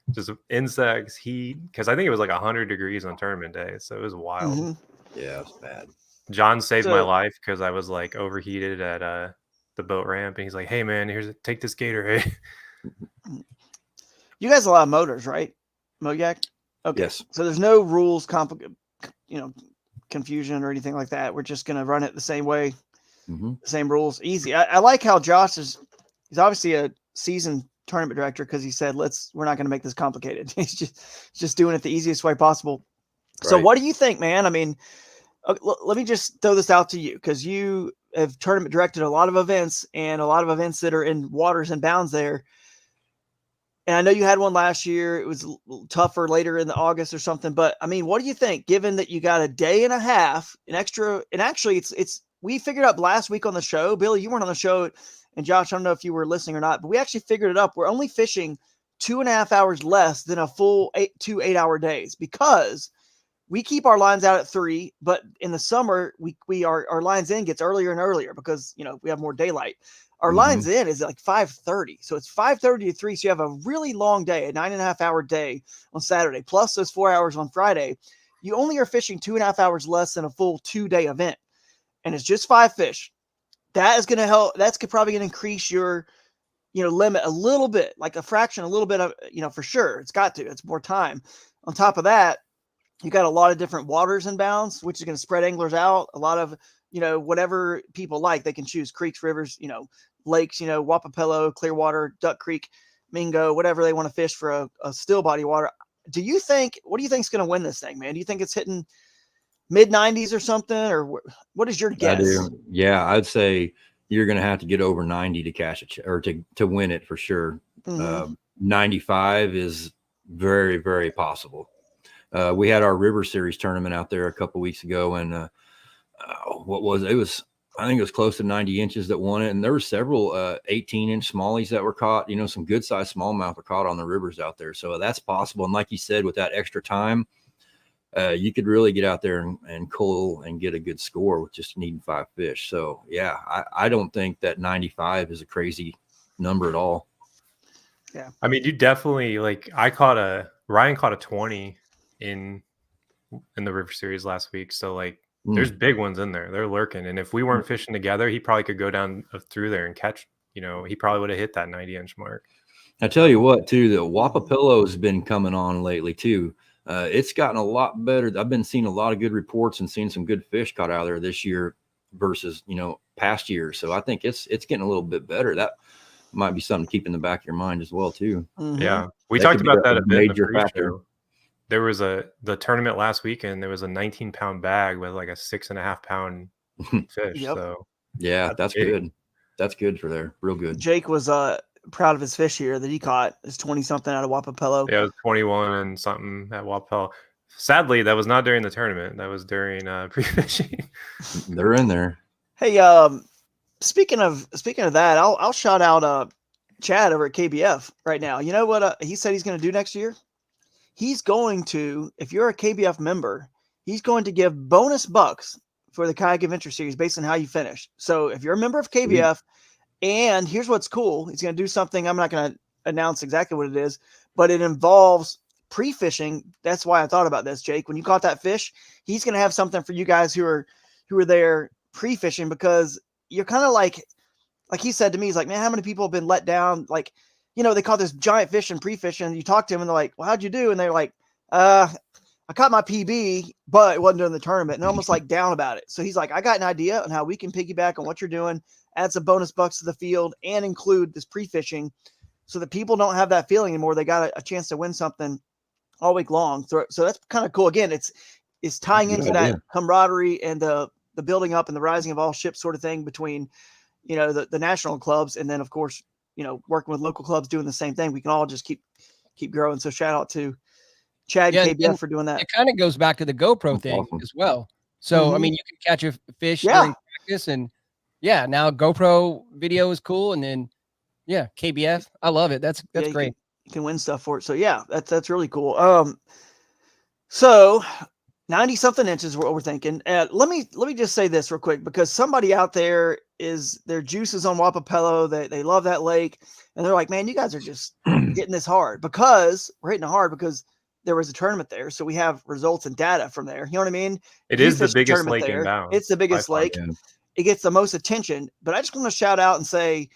Just insects, heat, because I think it was like 100 degrees on tournament day, so it was wild. Yeah, it's bad. John saved my life because I was like overheated at the boat ramp, and he's like, "Hey man, take this Gatorade." You guys have a lot of motors, right? MoYak? Okay. Yes. So there's no rules, confusion or anything like that. We're just going to run it the same way, same rules, easy. I like how Josh he's obviously a seasoned tournament director because he said, we're not going to make this complicated. He's just doing it the easiest way possible. So Right. what do you think, man? I mean, let me just throw this out to you because you have tournament directed a lot of events and a lot of events that are in waters and bounds there. And I know you had one last year. It was tougher later in the August or something. But I mean, what do you think, given that you got a day and a half, an extra, and actually we figured out last week on the show, Billy, you weren't on the show, and Josh, I don't know if you were listening or not, but we actually figured it up. We're only fishing 2.5 hours less than a full 2 8-hour days because we keep our lines out at 3, but in the summer, our lines in gets earlier and earlier because, we have more daylight. Our lines in is like 5:30. So it's 5:30 to 3. So you have a really long day, a 9.5-hour day on Saturday, plus those 4 hours on Friday. You only are fishing 2.5 hours less than a full 2-day event. And it's just 5 fish. That is going to help. That's probably going to increase your, limit a little bit, like a fraction, a little bit of, for sure. It's got to. It's more time. On top of that, you got a lot of different waters and bounds, which is going to spread anglers out. A lot of, whatever people like, they can choose creeks, rivers, lakes, Wapapello, Clearwater, Duck Creek, Mingo, whatever they want to fish for a still body water. What do you think is going to win this thing, man? Do you think it's hitting mid-90s or something? Or what is your guess? I do. Yeah, I'd say you're going to have to get over 90 to cash it or to win it for sure. 95 is very, very possible. We had our River Series tournament out there a couple weeks ago, and I think it was close to 90 inches that won it, and there were several 18-inch smallies that were caught. Some good-sized smallmouth were caught on the rivers out there, so that's possible. And like you said, with that extra time, you could really get out there and cull and get a good score with just needing 5 fish. So yeah, I don't think that 95 is a crazy number at all. Yeah, I mean, you definitely Ryan caught a 20 in the River Series last week, so there's big ones in there. They're lurking, and if we weren't fishing together, he probably could go down through there and catch. He probably would have hit that 90-inch mark. I tell you what, too, the Wapapello has been coming on lately too. It's gotten a lot better. I've been seeing a lot of good reports and seeing some good fish caught out of there this year versus past years. So I think it's getting a little bit better. That might be something to keep in the back of your mind as well too. Yeah, we talked about that a bit in the pre-show. There was the tournament last weekend. There was a 19-pound bag with like a 6.5-pound fish. Yep. So yeah, that's good. That's good for there. Real good. Jake was proud of his fish here that he caught. It's 20-something out of Wapapello. Yeah, it was 21 and something at Wapapello. Sadly, that was not during the tournament. That was during pre-fishing. They're in there. Hey, speaking of that, I'll shout out Chad over at KBF right now. You know what he said he's going to do next year? He's going to, if you're a KBF member, he's going to give bonus bucks for the Kayak Adventure Series based on how you finish. So if you're a member of KBF, and here's what's cool, he's going to do something. I'm not going to announce exactly what it is, but it involves pre-fishing. That's why I thought about this, Jake. When you caught that fish, he's going to have something for you guys who are there pre-fishing, because you're kind of like he said to me, he's like, man, how many people have been let down? They caught this giant fish in pre-fishing, and you talk to them and they're like, well, how'd you do? And they're like, I caught my PB, but it wasn't during the tournament. And they're almost like down about it. So he's like, I got an idea on how we can piggyback on what you're doing, add some bonus bucks to the field, and include this pre-fishing so that people don't have that feeling anymore. They got a chance to win something all week long. So that's kind of cool. Again, it's tying into that camaraderie and the building up and the rising of all ships sort of thing between, the national clubs. And then of course, working with local clubs doing the same thing. We can all just keep growing. So shout out to Chad and KBF for doing that. It kind of goes back to the GoPro thing as well. So, I mean, you can catch a fish during practice, and now GoPro video is cool. And then, KBF, I love it. That's great. You can win stuff for it. So that's really cool. So 90 something inches, what we're thinking. Let me just say this real quick, because somebody out there their juices on Wapapello. They love that lake, and they're like, man, you guys are just hitting this hard, because we're hitting it hard because there was a tournament there. So we have results and data from there. You know what I mean? It is the biggest lake in Bound. It's the biggest lake. It gets the most attention, but I just want to shout out and say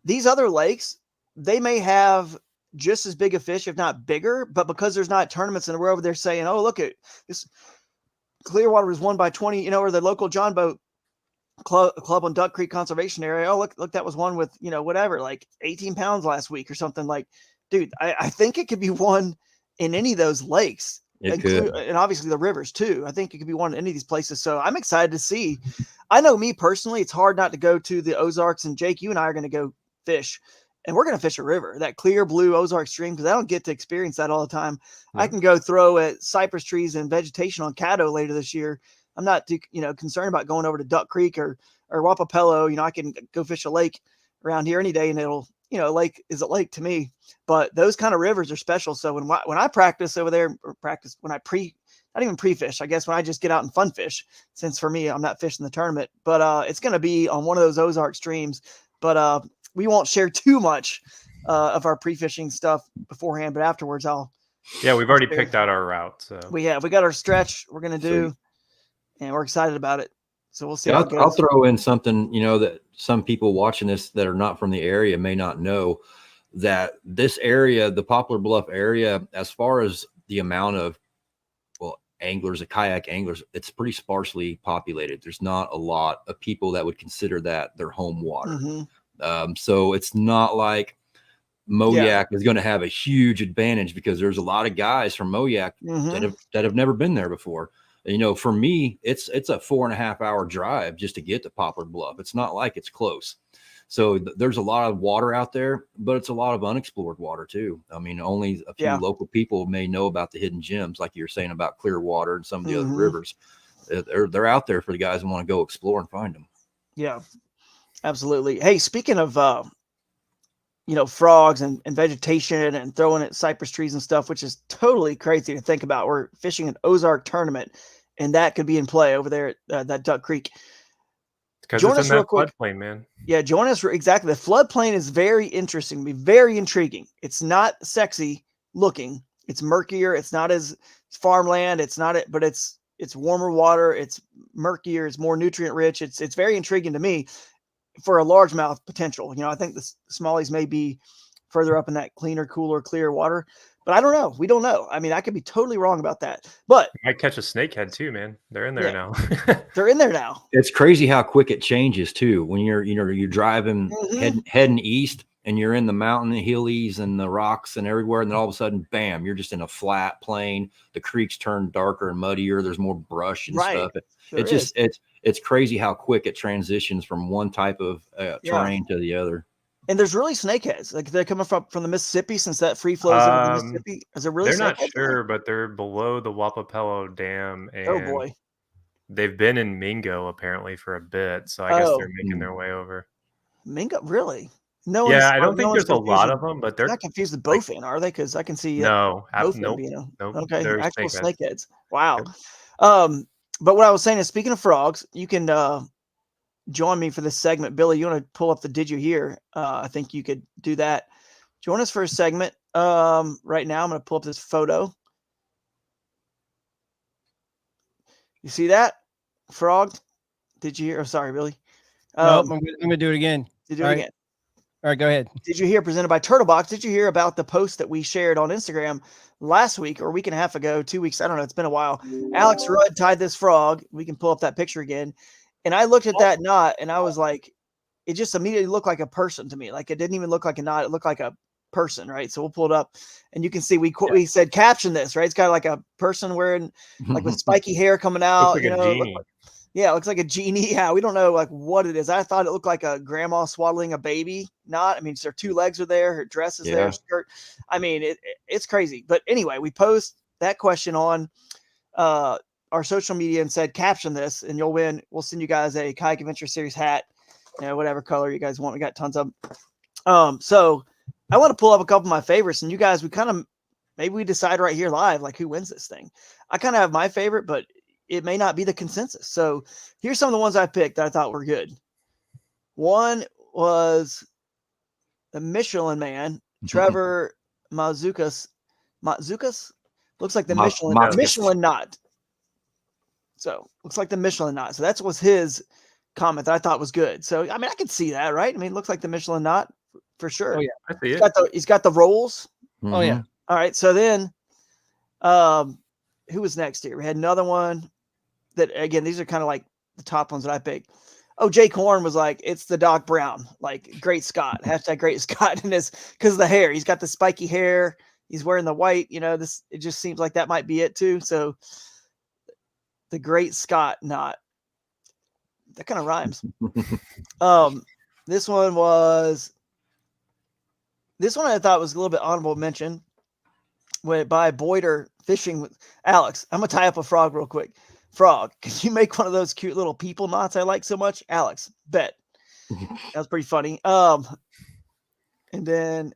these other lakes, they may have just as big a fish, if not bigger, but because there's not tournaments and we're over there saying, oh, look at this Clearwater was won by 20, or the local John Boat club on Duck Creek Conservation Area. Oh, look, that was one with, whatever, like 18 pounds last week or something. Like, dude, I think it could be won in any of those lakes. It could. And obviously the rivers too. I think it could be won in any of these places. So I'm excited to see. I know me personally, it's hard not to go to the Ozarks, and Jake, you and I are going to go fish, and we're going to fish a river, that clear blue Ozark stream, because I don't get to experience that all the time. I can go throw at cypress trees and vegetation on Caddo later this year. I'm not too, concerned about going over to Duck Creek or Wapapello. I can go fish a lake around here any day, and it'll, lake is a lake to me. But those kind of rivers are special. So when I practice over there, when I not even pre-fish, I guess when I just get out and fun fish, since for me, I'm not fishing the tournament, but it's going to be on one of those Ozark streams. But we won't share too much of our pre-fishing stuff beforehand, but afterwards we've already picked out our route. So we got our stretch we're going to do, and we're excited about it. So we'll see. Yeah, I'll throw in something, that some people watching this that are not from the area may not know, that this area, the Poplar Bluff area, as far as the amount of anglers, kayak anglers, it's pretty sparsely populated. There's not a lot of people that would consider that their home water. Mm-hmm. So it's not like MoYak is going to have a huge advantage, because there's a lot of guys from MoYak that have never been there before. For me, it's a 4.5 hour drive just to get to Poplar Bluff. It's not like it's close. So there's a lot of water out there, but it's a lot of unexplored water too. I mean, only a few local people may know about the hidden gems, like you were saying about Clearwater and some of the other rivers. They're out there for the guys who want to go explore and find them. Yeah, absolutely. Hey, speaking of, frogs and vegetation and throwing at cypress trees and stuff, which is totally crazy to think about. We're fishing an Ozark tournament, and that could be in play over there at that Duck Creek. Because it's in that floodplain, man. Yeah, join us. Exactly. The floodplain is very interesting, be very intriguing. It's not sexy looking. It's murkier. It's not as farmland. It's not it, but it's warmer water. It's murkier. It's more nutrient rich. It's very intriguing to me for a largemouth potential. I think the smallies may be further up in that cleaner, cooler, clear water, but I don't know. We don't know. I mean, I could be totally wrong about that, but you might catch a snakehead too, man. They're in there now. They're in there now. It's crazy how quick it changes too. When you're driving, heading east, and you're in the mountain, the hillies and the rocks and everywhere. And then all of a sudden, bam, you're just in a flat plain. The creeks turn darker and muddier. There's more brush and stuff. It's crazy how quick it transitions from one type of terrain to the other. And there's really snakeheads. Like, they're coming from the Mississippi, since that free flows into the Mississippi. Is it really? They're not sure, but they're below the Wapapello Dam. And oh boy. They've been in Mingo apparently for a bit, so I guess they're making their way over. Mingo, really? No. Yeah, I don't think there's a lot of them, but they're not confused with bowfin, are they? Because I can see nope. Bowfin, Nope. Okay, They're actual snakeheads. Wow. Yep. But what I was saying is, speaking of frogs, you can join me for this segment. Billy, you want to pull up the Did You Hear? I think you could do that. Join us for a segment. Right now, I'm going to pull up this photo. You see that? Frog? Did you hear? Oh, sorry, Billy. Nope, I'm going to do it again. Did you do it again? All right, go ahead. Did you hear? Presented by Turtle Box. Did you hear about the post that we shared on Instagram last week or a week and a half ago, 2 weeks? I don't know. It's been a while. Alex Rudd tied this frog. We can pull up that picture again. And I looked at that knot and I was like, it just immediately looked like a person to me. Like, it didn't even look like a knot. It looked like a person, right? So we'll pull it up and you can see we said caption this, right? It's got like a person wearing like with spiky hair coming out. Looks like a genie. Yeah, it looks like a genie. Yeah, we don't know like what it is. I thought it looked like a grandma swaddling a baby. Not. I mean, her two legs are there. Her dress is there. Skirt. I mean, it's crazy. But anyway, we post that question on our social media and said, caption this and you'll win. We'll send you guys a Kayak Adventure Series hat, whatever color you guys want. We got tons of them. So I want to pull up a couple of my favorites, and you guys, maybe we decide right here live, like who wins this thing. I kind of have my favorite, but it may not be the consensus. So here's some of the ones I picked that I thought were good. One was the Michelin Man, Trevor Mazukas. Looks like the Michelin knot. So looks like the Michelin knot. So that was his comment that I thought was good. So, I mean, I could see that, right? I mean, it looks like the Michelin knot for sure. Oh yeah, I see it. He's got the rolls. Oh yeah. All right. So then, who was next here? We had another one that, again, these are kind of like the top ones that I picked. Oh, Jake Horn was like, it's the Doc Brown, like Great Scott, hashtag Great Scott. And it's because of the hair. He's got the spiky hair. He's wearing the white, it just seems like that might be it too. So the Great Scott knot, that kind of rhymes. This one I thought was a little bit honorable mention by Boyder Fishing with Alex. I'm gonna tie up a frog real quick. Frog, can you make one of those cute little people knots I like so much? Alex, bet. That was pretty funny. And then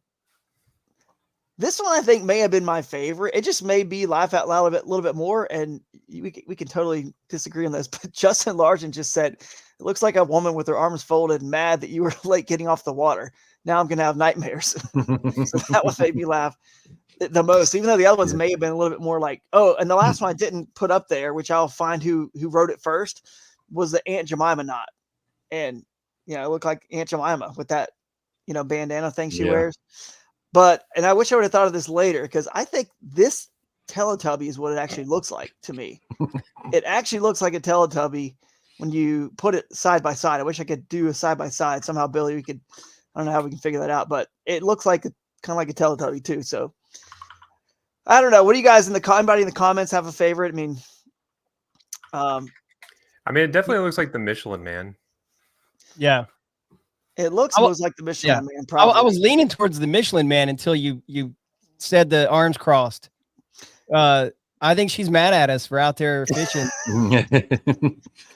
this one I think may have been my favorite. It just made me laugh out loud a little bit more, and we can totally disagree on this. But Justin Largen just said, "It looks like a woman with her arms folded, mad that you were late getting off the water. Now I'm gonna have nightmares." So that one made me laugh the most, even though the other ones may have been a little bit more like, oh, and the last one I didn't put up there, which I'll find who wrote it first, was the Aunt Jemima knot. And, it looked like Aunt Jemima with that, bandana thing she wears. And I wish I would have thought of this later, because I think this Teletubby is what it actually looks like to me. It actually looks like a Teletubby when you put it side by side. I wish I could do a side by side. Somehow, Billy, I don't know how we can figure that out, but it looks like kind of like a Teletubby too. So I don't know. What do you guys anybody in the comments have a favorite? I mean, it definitely looks like the Michelin Man. Yeah. It looks most like the Michelin Man. Probably. I was leaning towards the Michelin Man until you said the arms crossed. I think she's mad at us for out there fishing.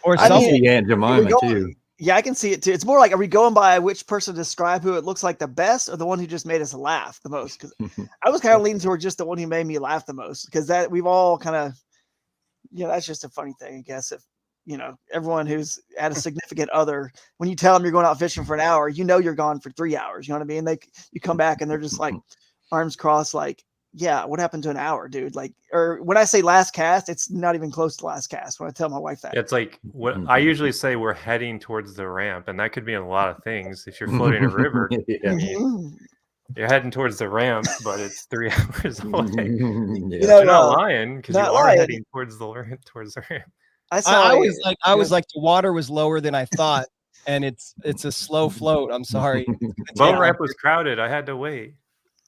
Or something. Aunt Jemima too. Yeah, I can see it too. It's more like, are we going by which person to describe who it looks like the best, or the one who just made us laugh the most? Because I was kind of leaning toward just the one who made me laugh the most, because that we've all kind of, that's just a funny thing, I guess. If everyone who's had a significant other, when you tell them you're going out fishing for an hour, you're gone for 3 hours. You know what I mean? You come back and they're just like arms crossed, like, yeah, what happened to an hour, dude? Like, or when I say last cast, it's not even close to last cast when I tell my wife that. It's like what I usually say, we're heading towards the ramp, and that could be a lot of things. If you're floating a river, you're heading towards the ramp, but it's 3 hours away. You're not lying, because you are heading towards the ramp. I was like the water was lower than I thought, and it's a slow float. I'm sorry. Boat ramp was crowded. I had to wait.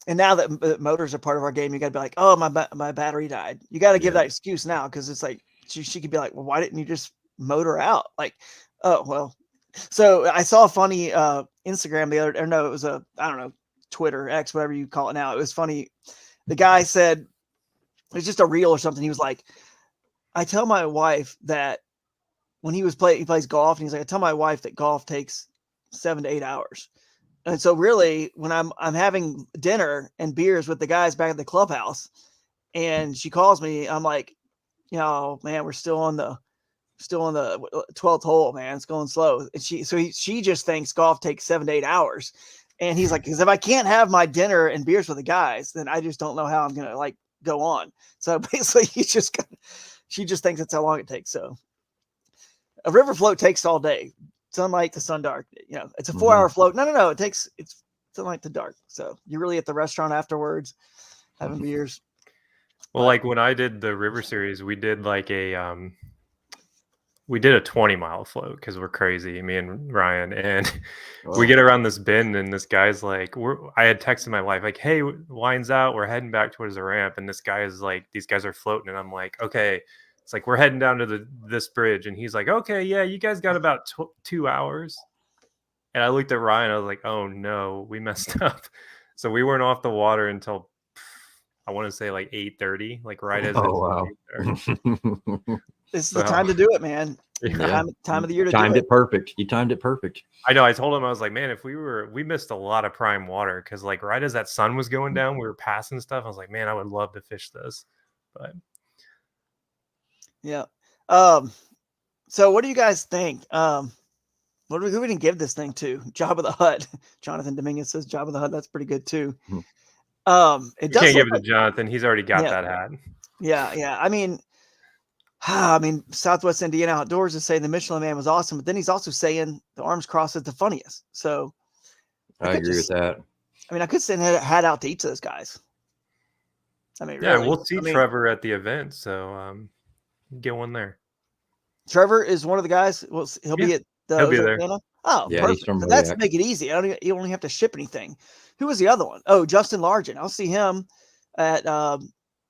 And now that motors are part of our game, you got to be like, oh, my battery died. You got to give that excuse now, because it's like she could be like, well, why didn't you just motor out? Like, oh, well. So I saw a funny Instagram it was I don't know, Twitter, X, whatever you call it now. It was funny. The guy said, it was just a reel or something. He was like, I tell my wife that when he plays golf, and he's like, I tell my wife that golf takes 7 to 8 hours. And so really, when I'm having dinner and beers with the guys back at the clubhouse, and she calls me, I'm like, man, we're still on the 12th hole, man. It's going slow. And she just thinks golf takes 7 to 8 hours. And he's like, because if I can't have my dinner and beers with the guys, then I just don't know how I'm going to go on. So basically she just thinks that's how long it takes. So a river float takes all day. Sunlight to sun dark, it's a 4 hour float. No. It's sunlight to dark. So you're really at the restaurant afterwards, having beers. Well, like when I did the river series, we did a 20-mile float, because we're crazy, me and Ryan, and we get around this bend, and this guy's like, I had texted my wife like, hey, line's out, we're heading back towards the ramp, and this guy is like, these guys are floating, and I'm like, okay. It's like, we're heading down to this bridge. And he's like, okay, yeah, you guys got about 2 hours. And I looked at Ryan. I was like, oh, no, we messed up. So we weren't off the water until, I want to say, like 8:30, like right as This is the time to do it, man. Yeah. Time of the year to timed do it perfect. You timed it perfect. I know. I told him, I was like, man, if we missed a lot of prime water, because like right as that sun was going down, we were passing stuff. I was like, man, I would love to fish this. But yeah. So what do you guys think? Who we didn't give this thing to? Jabba the Hutt. Jonathan Dominguez says Jabba the Hutt. That's pretty good too. You can't give it to Jonathan. He's already got that hat. Yeah. I mean, Southwest Indiana Outdoors is saying the Michelin Man was awesome, but then he's also saying the arms crossed is the funniest. So I agree with that. I mean, I could send a hat out to each of those guys. I mean, Yeah, really. we'll see I mean, Trevor at the event, so get one there. Trevor is one of the guys. Well, he'll be Yeah, at the he'll be Ozark there. Atlanta. Oh, Yeah, he's perfect. from So that's MoYak. make it easy. You don't even have to ship anything. Who was the other one? Oh, Justin Largent. I'll see him at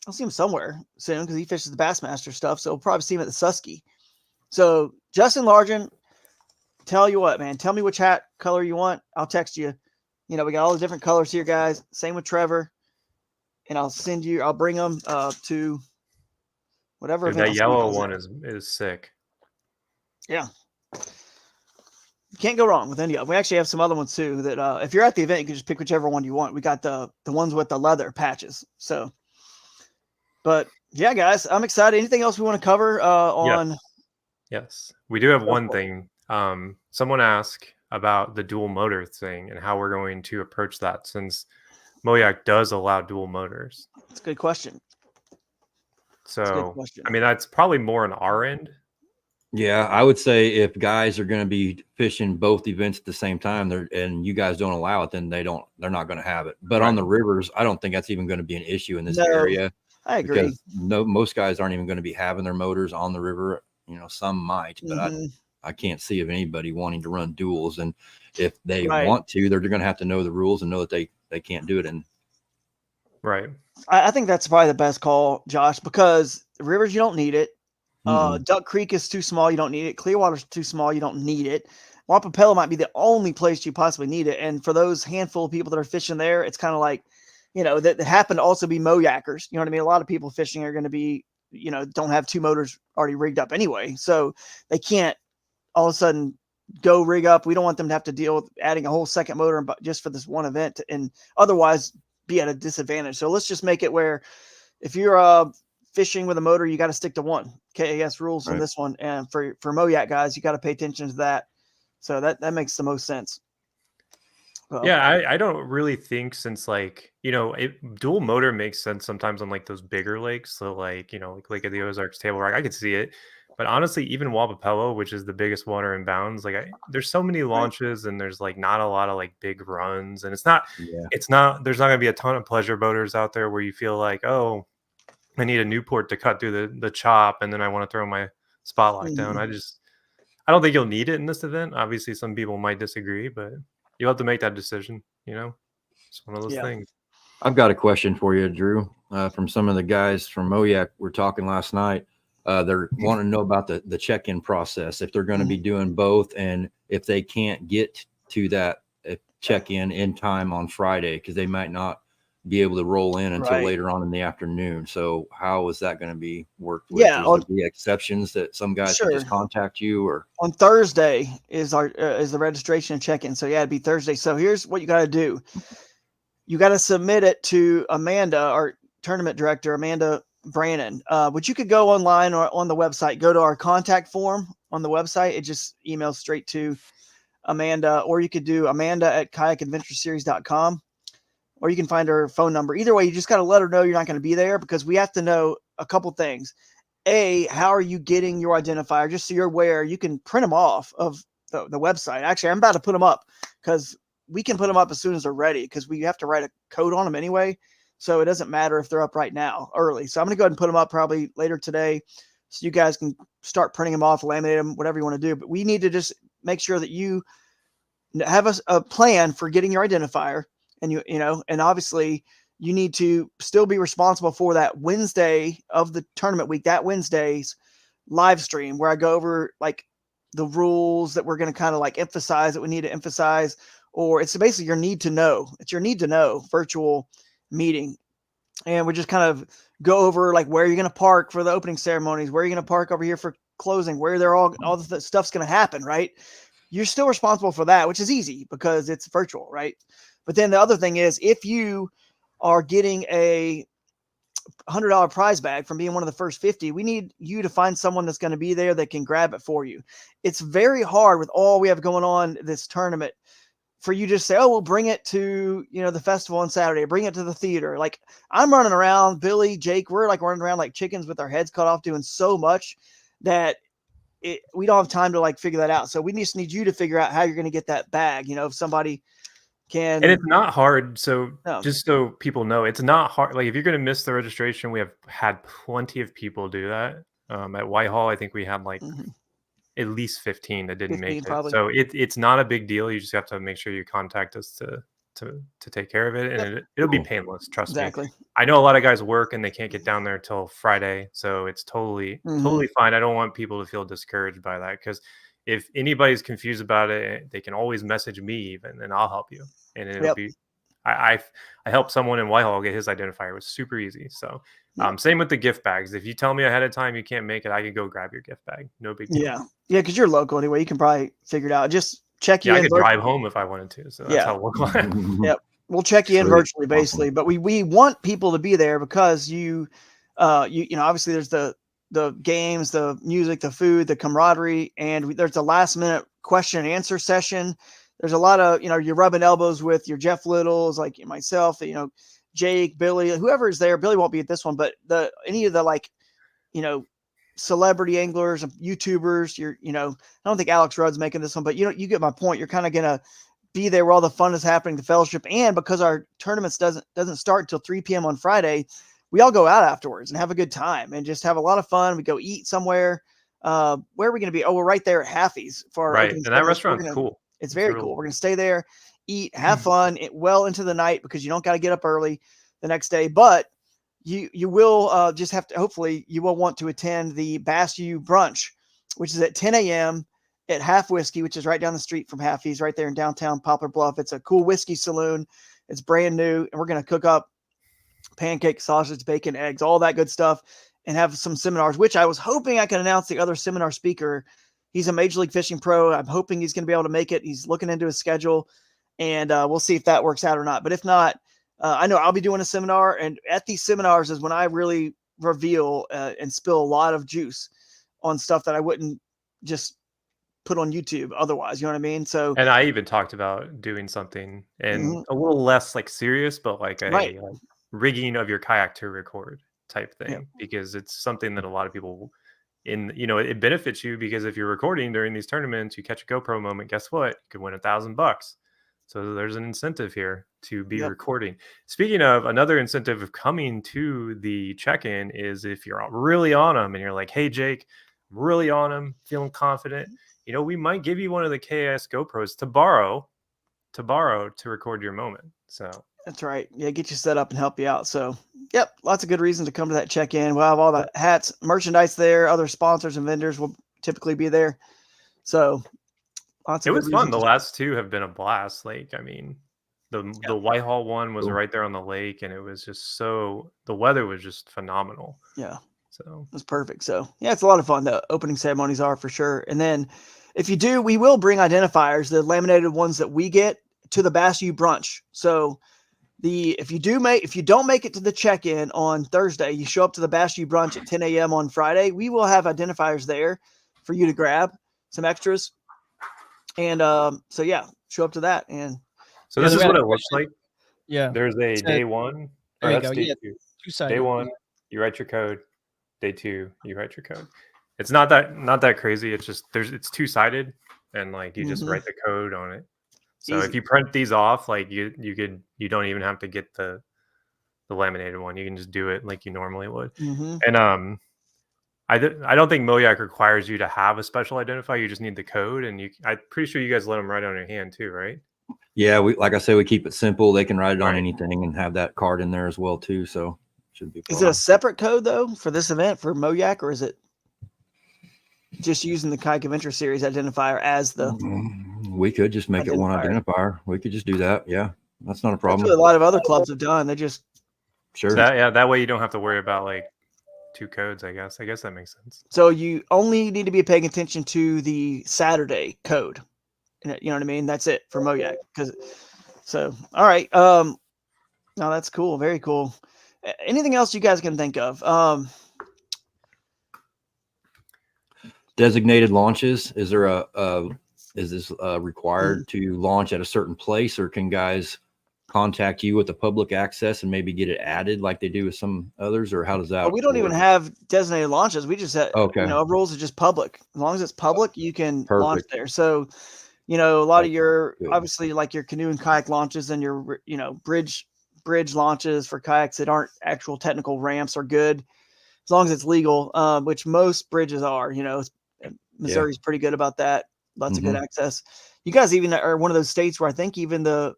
I'll see him somewhere soon because he fishes the Bassmaster stuff. So we'll probably see him at the Susky. So Justin Largent, tell you what, man. Tell me which hat color you want. I'll text you. You know, we got all the different colors here, guys. Same with Trevor. And I'll bring them to whatever Dude, event. that I'll see you yellow guys one at. is sick. Yeah. You can't go wrong with any of them. We actually have some other ones too that if you're at the event, you can just pick whichever one you want. We got the ones with the leather patches. So, but yeah, guys, I'm excited. Anything else we want to cover on? Yes. We do have Go one for it. thing. Someone asked about the dual motor thing and how we're going to approach that since MoYak does allow dual motors. It's a good question. So, question. I mean, that's probably more on our end. Yeah, I would say if guys are going to be fishing both events at the same time, and you guys don't allow it, then they're not going to have it. But on the rivers, I don't think that's even going to be an issue in this area. I agree. Because most guys aren't even going to be having their motors on the river. You know, some might, but I can't see of anybody wanting to run duels. And if they want to, they're going to have to know the rules and know that they can't do it. And right. I think that's probably the best call, Josh, because rivers, you don't need it. Duck Creek is too small. You don't need it. Clearwater's too small. You don't need it. Wappapello might be the only place you possibly need it. And for those handful of people that are fishing there, it's kind of like, you know, that happen to also be MoYakers. You know what I mean? A lot of people fishing are going to be, you know, don't have two motors already rigged up anyway. So they can't all of a sudden go rig up. We don't want them to have to deal with adding a whole second motor just for this one event and otherwise be at a disadvantage. So let's just make it where if you're fishing with a motor, you got to stick to one. KAS rules on this one. And for MoYak guys, you got to pay attention to that. So that makes the most sense. Well, yeah, I don't really think since like, you know, dual motor makes sense sometimes on like those bigger lakes. So like, you know, like at the Ozarks Table Rock, I could see it. But honestly, even Wappapello, which is the biggest water in bounds, like there's so many launches and there's like not a lot of like big runs. And there's not going to be a ton of pleasure boaters out there where you feel like, oh, I need a Newport to cut through the chop, and then I want to throw my spotlight down. I don't think you'll need it in this event. Obviously, some people might disagree, but you'll have to make that decision. You know, it's one of those things. I've got a question for you, Drew. From some of the guys from MoYak, we're talking last night. They're wanting to know about the check-in process, if they're going to be doing both, and if they can't get to that check-in in time on Friday because they might not be able to roll in until later on in the afternoon. So how is that going to be worked with? Yeah, Will there be exceptions that some guys can just contact you? Or on Thursday is the registration and check-in. So yeah, it'd be Thursday. So here's what you got to do. You got to submit it to Amanda, our tournament director, Amanda Brannon, which you could go online or on the website, go to our contact form on the website. It just emails straight to Amanda, or you could do Amanda@kayakadventureseries.com. Or you can find her phone number. Either way, you just got to let her know you're not going to be there because we have to know a couple things. A, how are you getting your identifier? Just so you're aware, you can print them off of the website. Actually, I'm about to put them up because we can put them up as soon as they're ready because we have to write a code on them anyway. So it doesn't matter if they're up right now early. So I'm going to go ahead and put them up probably later today so you guys can start printing them off, laminate them, whatever you want to do. But we need to just make sure that you have a plan for getting your identifier. And you know, and obviously you need to still be responsible for that Wednesday of the tournament week, that Wednesday's live stream where I go over like the rules that we're going to kind of like emphasize that we need to emphasize, or it's basically your need to know. It's your need to know virtual meeting. And we just kind of go over like where you're going to park for the opening ceremonies, where you're going to park over here for closing, where they're all the stuff's going to happen, right? You're still responsible for that, which is easy because it's virtual, right? But then the other thing is, if you are getting a $100 prize bag from being one of the first 50, we need you to find someone that's going to be there that can grab it for you. It's very hard with all we have going on this tournament for you to say, oh, we'll bring it to, you know, the festival on Saturday, bring it to the theater. Like I'm running around, Billy, Jake, we're like running around like chickens with our heads cut off doing so much that we don't have time to like figure that out. So we just need you to figure out how you're going to get that bag. You know, if somebody can. And it's not hard. So No. just so people know, it's not hard. Like if you're going to miss the registration, we have had plenty of people do that. At Whitehall, I think we had like at least 15 that didn't 15 make it. probably. So it's not a big deal. You just have to make sure you contact us to take care of it, and it'll be painless. Trust Exactly. me. I know a lot of guys work and they can't get down there till Friday, so it's totally fine. I don't want people to feel discouraged by that, because if anybody's confused about it, they can always message me even, and I'll help you. And it'll be. I helped someone in Whitehall get his identifier. It was super easy. So same with the gift bags. If you tell me ahead of time you can't make it, I can go grab your gift bag. No big deal. Yeah, because you're local anyway. You can probably figure it out. Just check you in. I could drive home if I wanted to. So that's how we'll Yep. We'll check you in virtually, basically. But we want people to be there because you obviously there's the games, the music, the food, the camaraderie, and there's a last minute question and answer session. There's a lot of, you're rubbing elbows with your Jeff Littles, like myself, Jake, Billy, whoever is there. Billy won't be at this one, but any of the celebrity anglers, YouTubers, I don't think Alex Rudd's making this one, but you get my point. You're kind of going to be there where all the fun is happening, the fellowship. And because our tournaments doesn't start until 3 p.m. on Friday, we all go out afterwards and have a good time and just have a lot of fun. We go eat somewhere. Where are we going to be? Oh, we're right there at Haffy's for our right. And that restaurant's cool. It's very cool. We're going to stay there, eat, have fun well into the night, because you don't got to get up early the next day. But you will just have to, hopefully you will want to attend the Bass U brunch, which is at 10 a.m. at Half Whiskey, which is right down the street from Haffy's, right there in downtown Poplar Bluff. It's a cool whiskey saloon. It's brand new, and we're going to cook up pancakes, sausage, bacon, eggs, all that good stuff, and have some seminars, which I was hoping I could announce the other seminar speaker. He's a Major League Fishing pro. I'm hoping he's going to be able to make it. He's looking into his schedule, and we'll see if that works out or not. But if not, I know I'll be doing a seminar, and at these seminars is when I really reveal and spill a lot of juice on stuff that I wouldn't just put on YouTube otherwise. You know what I mean? So, and I even talked about doing something and a little less like serious, but like a rigging of your kayak to record type thing, because it's something that a lot of people it benefits you, because if you're recording during these tournaments, you catch a GoPro moment, guess what? You could win $1,000. So there's an incentive here to be recording. Speaking of, another incentive of coming to the check-in is if you're really on them and you're like, hey, Jake, I'm really on them, feeling confident, we might give you one of the KAS GoPros to borrow to record your moment. So that's right. Yeah, get you set up and help you out. So, lots of good reasons to come to that check-in. We'll have all the hats, merchandise there. Other sponsors and vendors will typically be there. So, lots of it was fun. The last two have been a blast. Like, I mean, the Whitehall one was right there on the lake, and it was just the weather was just phenomenal. Yeah. So it was perfect. So, it's a lot of fun. The opening ceremonies are for sure. And then if you do, we will bring identifiers, the laminated ones that we get, to the Bass U brunch. So, if you don't make it to the check-in on Thursday, you show up to the Bass U brunch at 10 a.m. on Friday, we will have identifiers there for you to grab some extras. And show up to that. And so this is what it looks like. Yeah. There's a day one. There you go. Day two. Day one, you write your code. Day two, you write your code. It's not that crazy. It's just it's two-sided, and like you just write the code on it. So if you print these off, like you don't even have to get the laminated one. You can just do it like you normally would. And I don't think MoYak requires you to have a special identifier. You just need the code, and I'm pretty sure you guys let them write on your hand too, right? Yeah, like I say, we keep it simple. They can write it on anything and have that card in there as well too. So should be. Is it a separate code though for this event for MoYak, or is it just using the Kayak Adventure Series identifier as the? We could just make it one identifier. We could just do that. Yeah, that's not a problem. That's what a lot of other clubs have done. They just that way you don't have to worry about like two codes. I guess that makes sense. So you only need to be paying attention to the Saturday code. You know what I mean? That's it for MoYak. All right. No, that's cool. Very cool. Anything else you guys can think of? Designated launches. Is there is this required to launch at a certain place, or can guys contact you with the public access and maybe get it added like they do with some others, or how does that we don't even have designated launches. We just have rules are just public. As long as it's public, you can launch there. So You know, a lot of That's your good. obviously like your canoe and kayak launches and your bridge launches for kayaks that aren't actual technical ramps are good as long as it's legal, which most bridges are. Missouri's pretty good about that. Lots of good access. You guys even are one of those states where I think even the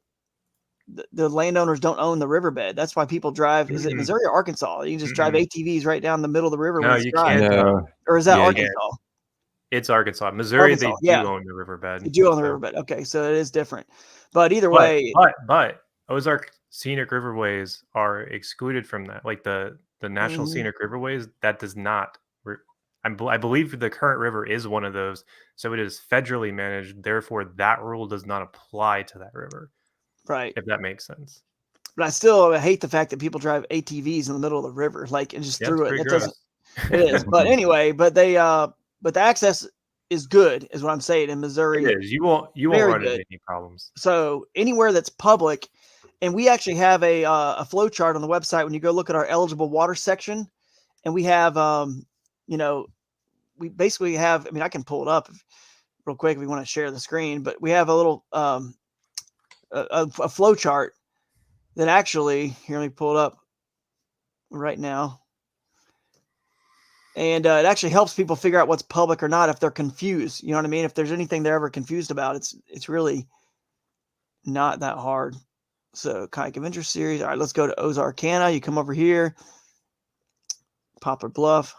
landowners don't own the riverbed. That's why people drive. Is it Missouri or Arkansas? You can just drive ATVs right down the middle of the river No, when it's you dry. can't. No. Or is that Yeah, you Arkansas? It's Arkansas. Missouri, Arkansas, they yeah. do own the riverbed. You do own the so- riverbed. Okay, so it is different. But either But, way, but Ozark Scenic Riverways are excluded from that. Like the National Mhm. Scenic Riverways, that does not. I believe the current river is one of those, so it is federally managed. Therefore, that rule does not apply to that river. right. If that makes sense. But I still hate the fact that people drive ATVs in the middle of the river, like and just Yeah, through it's it. pretty That gross. doesn't. It is. But anyway, but the access is good, is what I'm saying in Missouri. It is. You won't Very run into good. any problems. So anywhere that's public, and we actually have a flow chart on the website when you go look at our eligible water section, and we have we basically have. I mean, I can pull it up real quick if we want to share the screen, but we have a little a flow chart that actually here. Let me pull it up right now. And it actually helps people figure out what's public or not if they're confused. You know what I mean? If there's anything they're ever confused about, it's really not that hard. So Kayak Adventure Series. All right, let's go to Ozarkana. You come over here, Poplar Bluff.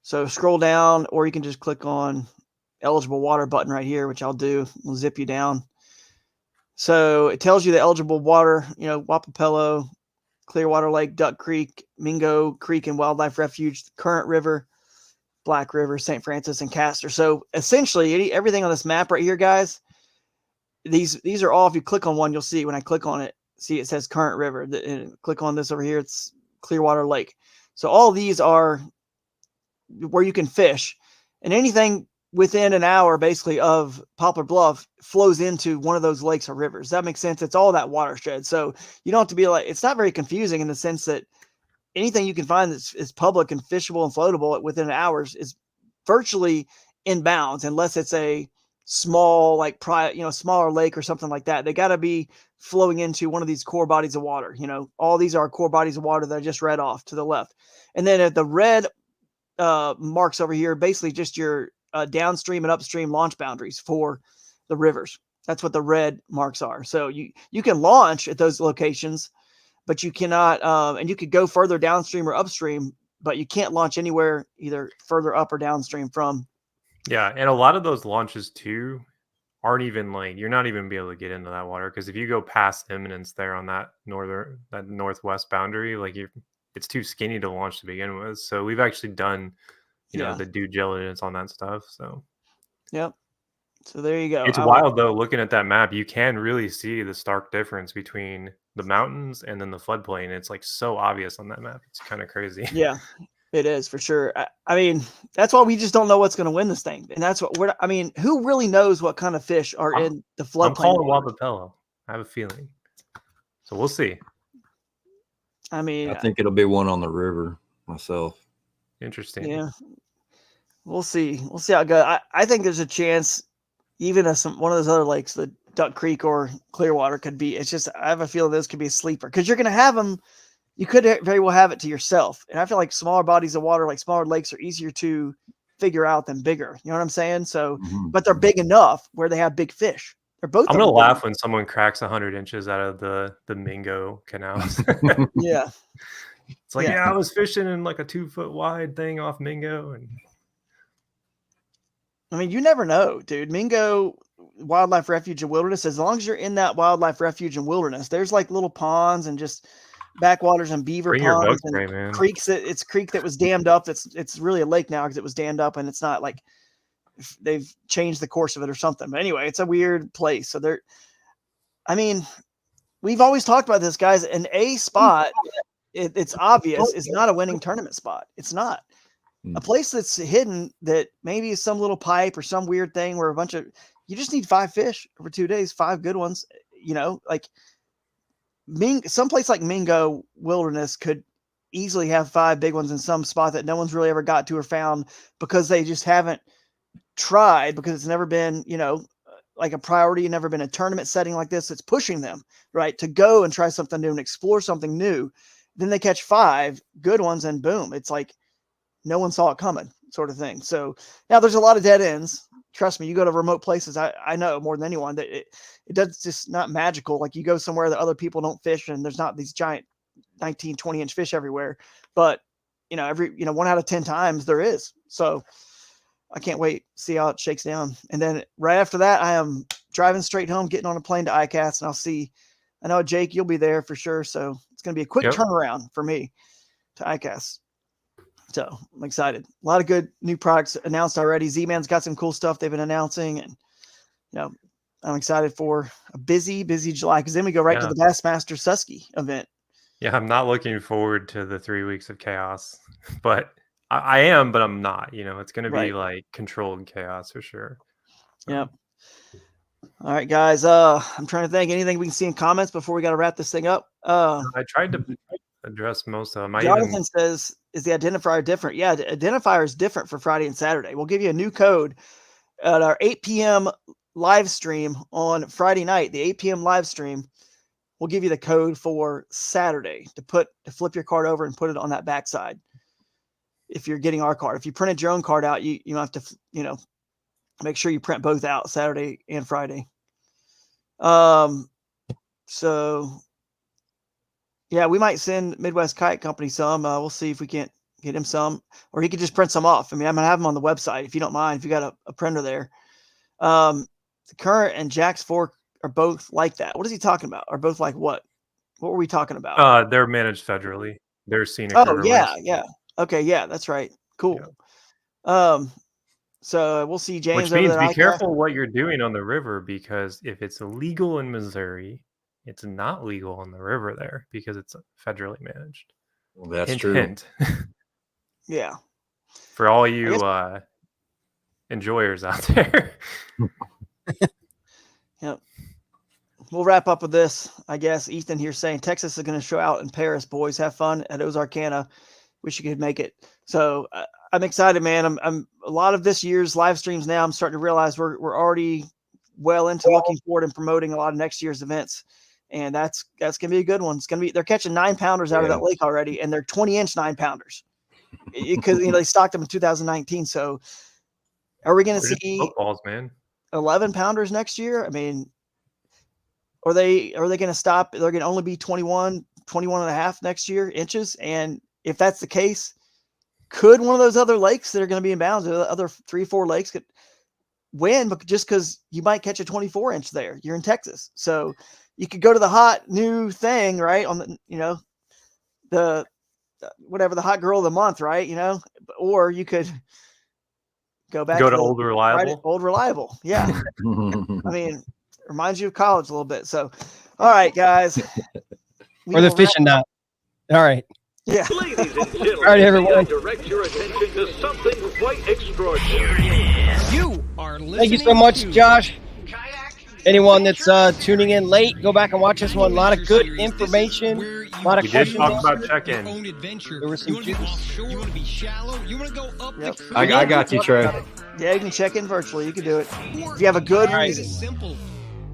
So scroll down, or you can just click on eligible water button right here, which I'll do. We'll zip you down. So it tells you the eligible water, Wapapello, Clearwater Lake, Duck Creek, Mingo Creek and Wildlife Refuge, Current River, Black River, St. Francis, and Castor. So essentially everything on this map right here, guys, these are all, if you click on one, you'll see when I click on it, see it says Current River. And click on this over here, it's Clearwater Lake. So all these are where you can fish, and anything within an hour basically of Poplar Bluff flows into one of those lakes or rivers. That makes sense. It's all that watershed. So you don't have to be like, it's not very confusing in the sense that anything you can find that's public and fishable and floatable within hours is virtually in bounds, unless it's a small, like smaller lake or something like that. They got to be flowing into one of these core bodies of water. All these are core bodies of water that I just read off to the left. And then at the red marks over here, basically just your downstream and upstream launch boundaries for the rivers. That's what the red marks are. So you can launch at those locations, but you cannot, and you could go further downstream or upstream, but you can't launch anywhere either further up or downstream from. Yeah, and a lot of those launches too aren't even like, you're not even be able to get into that water, because if you go past Eminence there on that northwest boundary, like it's too skinny to launch to begin with. So we've actually done, the due diligence on that stuff. So yep. So there you go. It's wild though, looking at that map, you can really see the stark difference between the mountains and then the floodplain. It's like so obvious on that map. It's kind of crazy. Yeah, it is for sure. I mean, that's why we just don't know what's going to win this thing. And that's what who really knows what kind of fish are in the floodplain? I'm calling Wapapello. I have a feeling. So we'll see. I mean, I think it'll be one on the river myself. Interesting. Yeah. We'll see. We'll see how it goes. I think there's a chance even as one of those other lakes, the Duck Creek or Clearwater could be. It's just, I have a feeling this could be a sleeper because you're going to have them. You could very well have it to yourself. And I feel like smaller bodies of water, like smaller lakes, are easier to figure out than bigger. You know what I'm saying? So, but they're big enough where they have big fish. They're both. I'm gonna laugh when someone cracks 100 inches out of the Mingo canals. Yeah. It's like, yeah, I was fishing in like a 2-foot wide thing off Mingo. And I mean, you never know, dude. Mingo Wildlife Refuge and Wilderness, as long as you're in that wildlife refuge and wilderness, there's like little ponds and just backwaters and beaver ponds and creeks. It's a creek that was dammed up. It's really a lake now because it was dammed up, and it's not like they've changed the course of it or something. But anyway, it's a weird place. So I mean, we've always talked about this, guys. An A spot, it's obvious, is not a winning tournament spot. It's not. A place that's hidden that maybe is some little pipe or some weird thing where you just need 5 fish over 2 days, 5 good ones, like some place like Mingo Wilderness could easily have 5 big ones in some spot that no one's really ever got to or found because they just haven't tried, because it's never been, like a priority, never been a tournament setting like this. It's pushing them, right, to go and try something new and explore something new. Then they catch 5 good ones and boom, it's like no one saw it coming sort of thing. So now there's a lot of dead ends. Trust me, you go to remote places. I know more than anyone that it does just not magical. Like you go somewhere that other people don't fish and there's not these giant 19, 20-inch fish everywhere. But, every 1 out of 10 times there is. So I can't wait to see how it shakes down. And then right after that, I am driving straight home, getting on a plane to ICAS, and I know, Jake, you'll be there for sure. So it's going to be a quick turnaround for me to ICAS. So I'm excited. A lot of good new products announced already. Z-Man's got some cool stuff they've been announcing. And, I'm excited for a busy July, because then we go right to the Bassmaster Susky event. Yeah, I'm not looking forward to the 3 weeks of chaos, but I am, but I'm not. It's going to be like controlled chaos for sure. So. Yep. All right, guys. I'm trying to think anything we can see in comments before we got to wrap this thing up. I tried to address most of them. Jonathan says, is the identifier different? Yeah, the identifier is different for Friday and Saturday. We'll give you a new code at our 8 p.m. live stream on Friday night. The 8 p.m. live stream, we'll give you the code for Saturday to flip your card over and put it on that backside. If you're getting our card, if you printed your own card out, you have to, make sure you print both out, Saturday and Friday. So yeah, we might send Midwest Kite Company some. We'll see if we can't get him some, or he could just print some off. I mean, I'm gonna have them on the website if you don't mind. If you got a printer there, the Current and Jack's Fork are both like that. What is he talking about? Are both like what? What were we talking about? They're managed federally. They're scenic. Oh yeah. Okay, yeah, that's right. Cool. Yeah. So we'll see James. Which means be careful what you're doing on the river, because if it's illegal in Missouri, it's not legal on the river there because it's federally managed. Well, that's hint, true. Hint. Yeah. For all you enjoyers out there. Yep. We'll wrap up with this, I guess. Ethan here saying Texas is going to show out in Paris, boys. Have fun at Ozarkana. Wish you could make it. So I'm excited, man. I'm a lot of this year's live streams now. I'm starting to realize we're already well into looking forward and promoting a lot of next year's events, and that's gonna be a good one. It's gonna be they're catching 9-pounders out of that lake already, and they're 20-inch 9-pounders because they stocked them in 2019. So are we gonna see footballs, man? 11-pounders next year? I mean, are they gonna stop? They're gonna only be 21 and a half next year inches, and if that's the case, could one of those other lakes that are going to be in bounds, the other 3-4 lakes, could win? But just because you might catch a 24-inch there, you're in Texas, so you could go to the hot new thing, right? On the the whatever, the hot girl of the month, right? Or you could go to Old Reliable. Right, Old Reliable, yeah. I mean, reminds you of college a little bit. So, all right, guys, or the fishing knot. All right. Yeah. Ladies and gentlemen, all right, everyone. Direct your attention to something quite extraordinary. You are listening. Thank you so much, Josh. Anyone that's tuning in late, go back and watch this one. A lot of good information. A lot of questions. We did talk about check-in. There were some juice. You want to be shallow? You want to go up the creek? I got you, Trey. Yeah, you can check in virtually. You can do it if you have a good reason. Simple.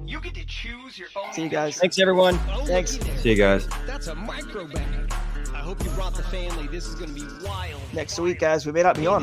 You get to choose your own. See you guys. Thanks, everyone. Thanks. See you guys. That's a micro bag. I hope you brought the family. This is going to be wild. Next week, guys, we may not be on.